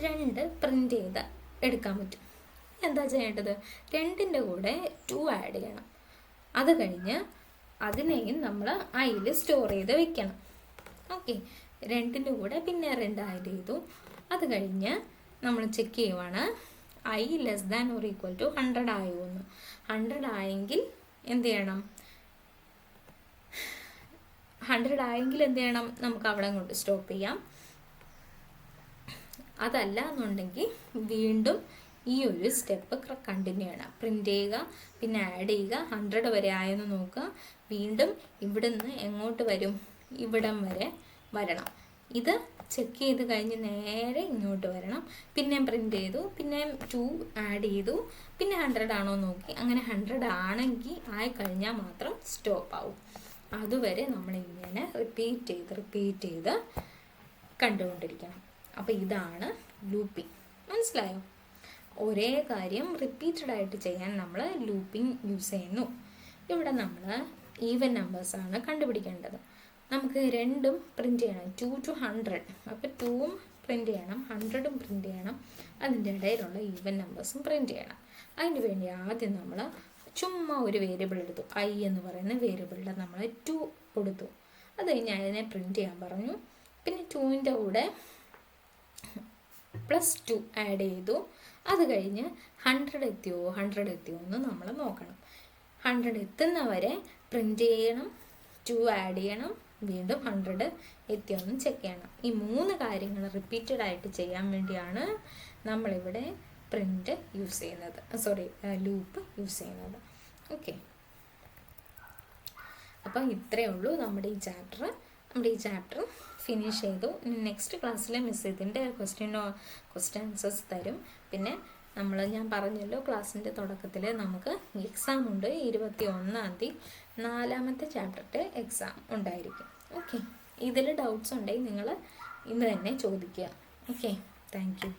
2 പ്രിൻറ്റ് ചെയ്ത് എടുക്കാൻ പറ്റും. എന്താ ചെയ്യേണ്ടത്, 2ൻ്റെ കൂടെ 2 ആഡ് ചെയ്യണം. അത് കഴിഞ്ഞ് അതിനെയും നമ്മൾ ഐയിൽ സ്റ്റോർ ചെയ്ത് വെക്കണം. ഓക്കെ, 2ൻ്റെ കൂടെ പിന്നെ 2 ആഡ് ചെയ്തു. അത് കഴിഞ്ഞ് നമ്മൾ ചെക്ക് ചെയ്യുവാണ് I less than or equal to 100 ആയോന്ന്. 100 ആയെങ്കിൽ എന്ത് ചെയ്യണം, 100 ആയെങ്കിൽ എന്ത് ചെയ്യണം, നമുക്ക് അവിടെ കൊണ്ട് സ്റ്റോപ്പ് ചെയ്യാം. അതല്ല എന്നുണ്ടെങ്കിൽ വീണ്ടും ഈ ഒരു സ്റ്റെപ്പ് കണ്ടിന്യൂ ചെയ്യണം. പ്രിൻറ്റ് ചെയ്യുക, പിന്നെ ആഡ് ചെയ്യുക, 100 വരെ ആയെന്ന് നോക്കുക. വീണ്ടും ഇവിടുന്ന് എങ്ങോട്ട് വരും, ഇവിടം വരെ വരണം. ഇത് ചെക്ക് ചെയ്ത് കഴിഞ്ഞ് നേരെ ഇങ്ങോട്ട് വരണം. പിന്നെയും പ്രിൻറ്റ് ചെയ്തു, പിന്നെയും 2 ആഡ് ചെയ്തു, പിന്നെ 100 ആണോ നോക്കി. അങ്ങനെ 100 ആണെങ്കിൽ ആയിക്കഴിഞ്ഞാൽ മാത്രം സ്റ്റോപ്പ് ആവും. അതുവരെ നമ്മളിങ്ങനെ റിപ്പീറ്റ് ചെയ്ത് കണ്ടുകൊണ്ടിരിക്കണം. അപ്പോൾ ഇതാണ് ലൂപ്പിംഗ്. മനസ്സിലായോ? ഒരേ കാര്യം റിപ്പീറ്റഡ് ആയിട്ട് ചെയ്യാൻ നമ്മൾ ലൂപ്പിംഗ് യൂസ് ചെയ്യുന്നു. ഇവിടെ നമ്മൾ ഈവൻ നമ്പേഴ്സാണ് കണ്ടുപിടിക്കേണ്ടത്. നമുക്ക് രണ്ടും പ്രിൻറ്റ് ചെയ്യണം, 2 to 100. അപ്പോൾ 2ഉം പ്രിൻറ്റ് ചെയ്യണം, 100ഉം പ്രിൻറ്റ് ചെയ്യണം, അതിൻ്റെ ഇടയിലുള്ള ഈവൻ നമ്പേഴ്സും പ്രിൻറ്റ് ചെയ്യണം. അതിന് വേണ്ടി ആദ്യം നമ്മൾ ചുമ്മാ ഒരു വേരിയബിൾ എടുത്തു, I എന്ന് പറയുന്ന വേരിയബിളിൽ നമ്മൾ 2 കൊടുത്തു. അത് കഴിഞ്ഞ് അതിനെ പ്രിൻറ്റ് ചെയ്യാൻ പറഞ്ഞു. പിന്നെ 2ൻ്റെ കൂടെ +2 ആഡ് ചെയ്തു. അത് കഴിഞ്ഞ് 100 എത്തിയോ എന്ന് നമ്മൾ നോക്കണം. 100 എത്തുന്നവരെ പ്രിൻറ്റ് ചെയ്യണം, 2 ആഡ് ചെയ്യണം, വീണ്ടും 100 എത്തിയോന്നും ചെക്ക് ചെയ്യണം. ഈ 3 കാര്യങ്ങൾ റിപ്പീറ്റഡ് ആയിട്ട് ചെയ്യാൻ വേണ്ടിയാണ് നമ്മളിവിടെ പ്രിൻറ്റ് യൂസ് ചെയ്യുന്നത്, ലൂപ്പ് യൂസ് ചെയ്യുന്നത്. ഓക്കെ, അപ്പം ഇത്രയേ ഉള്ളൂ നമ്മുടെ ഈ ചാപ്റ്റർ ഫിനിഷ് ചെയ്തു. നെക്സ്റ്റ് ക്ലാസ്സിൽ മിസ് ഇതിൻ്റെ ക്വസ്റ്റ്യൻ ആൻസേഴ്സ് തരും. പിന്നെ ഞാൻ പറഞ്ഞല്ലോ ക്ലാസ്സിൻ്റെ തുടക്കത്തിൽ നമുക്ക് എക്സാം ഉണ്ട്, 21-ാം തീയതി 4ാമത്തെ ചാപ്റ്ററിൻ്റെ എക്സാം ഉണ്ടായിരിക്കും. ഓക്കെ, ഇതിൽ ഡൗട്ട്സ് ഉണ്ടെങ്കിൽ നിങ്ങൾ ഇന്ന് തന്നെ ചോദിക്കുക. Okay, thank you.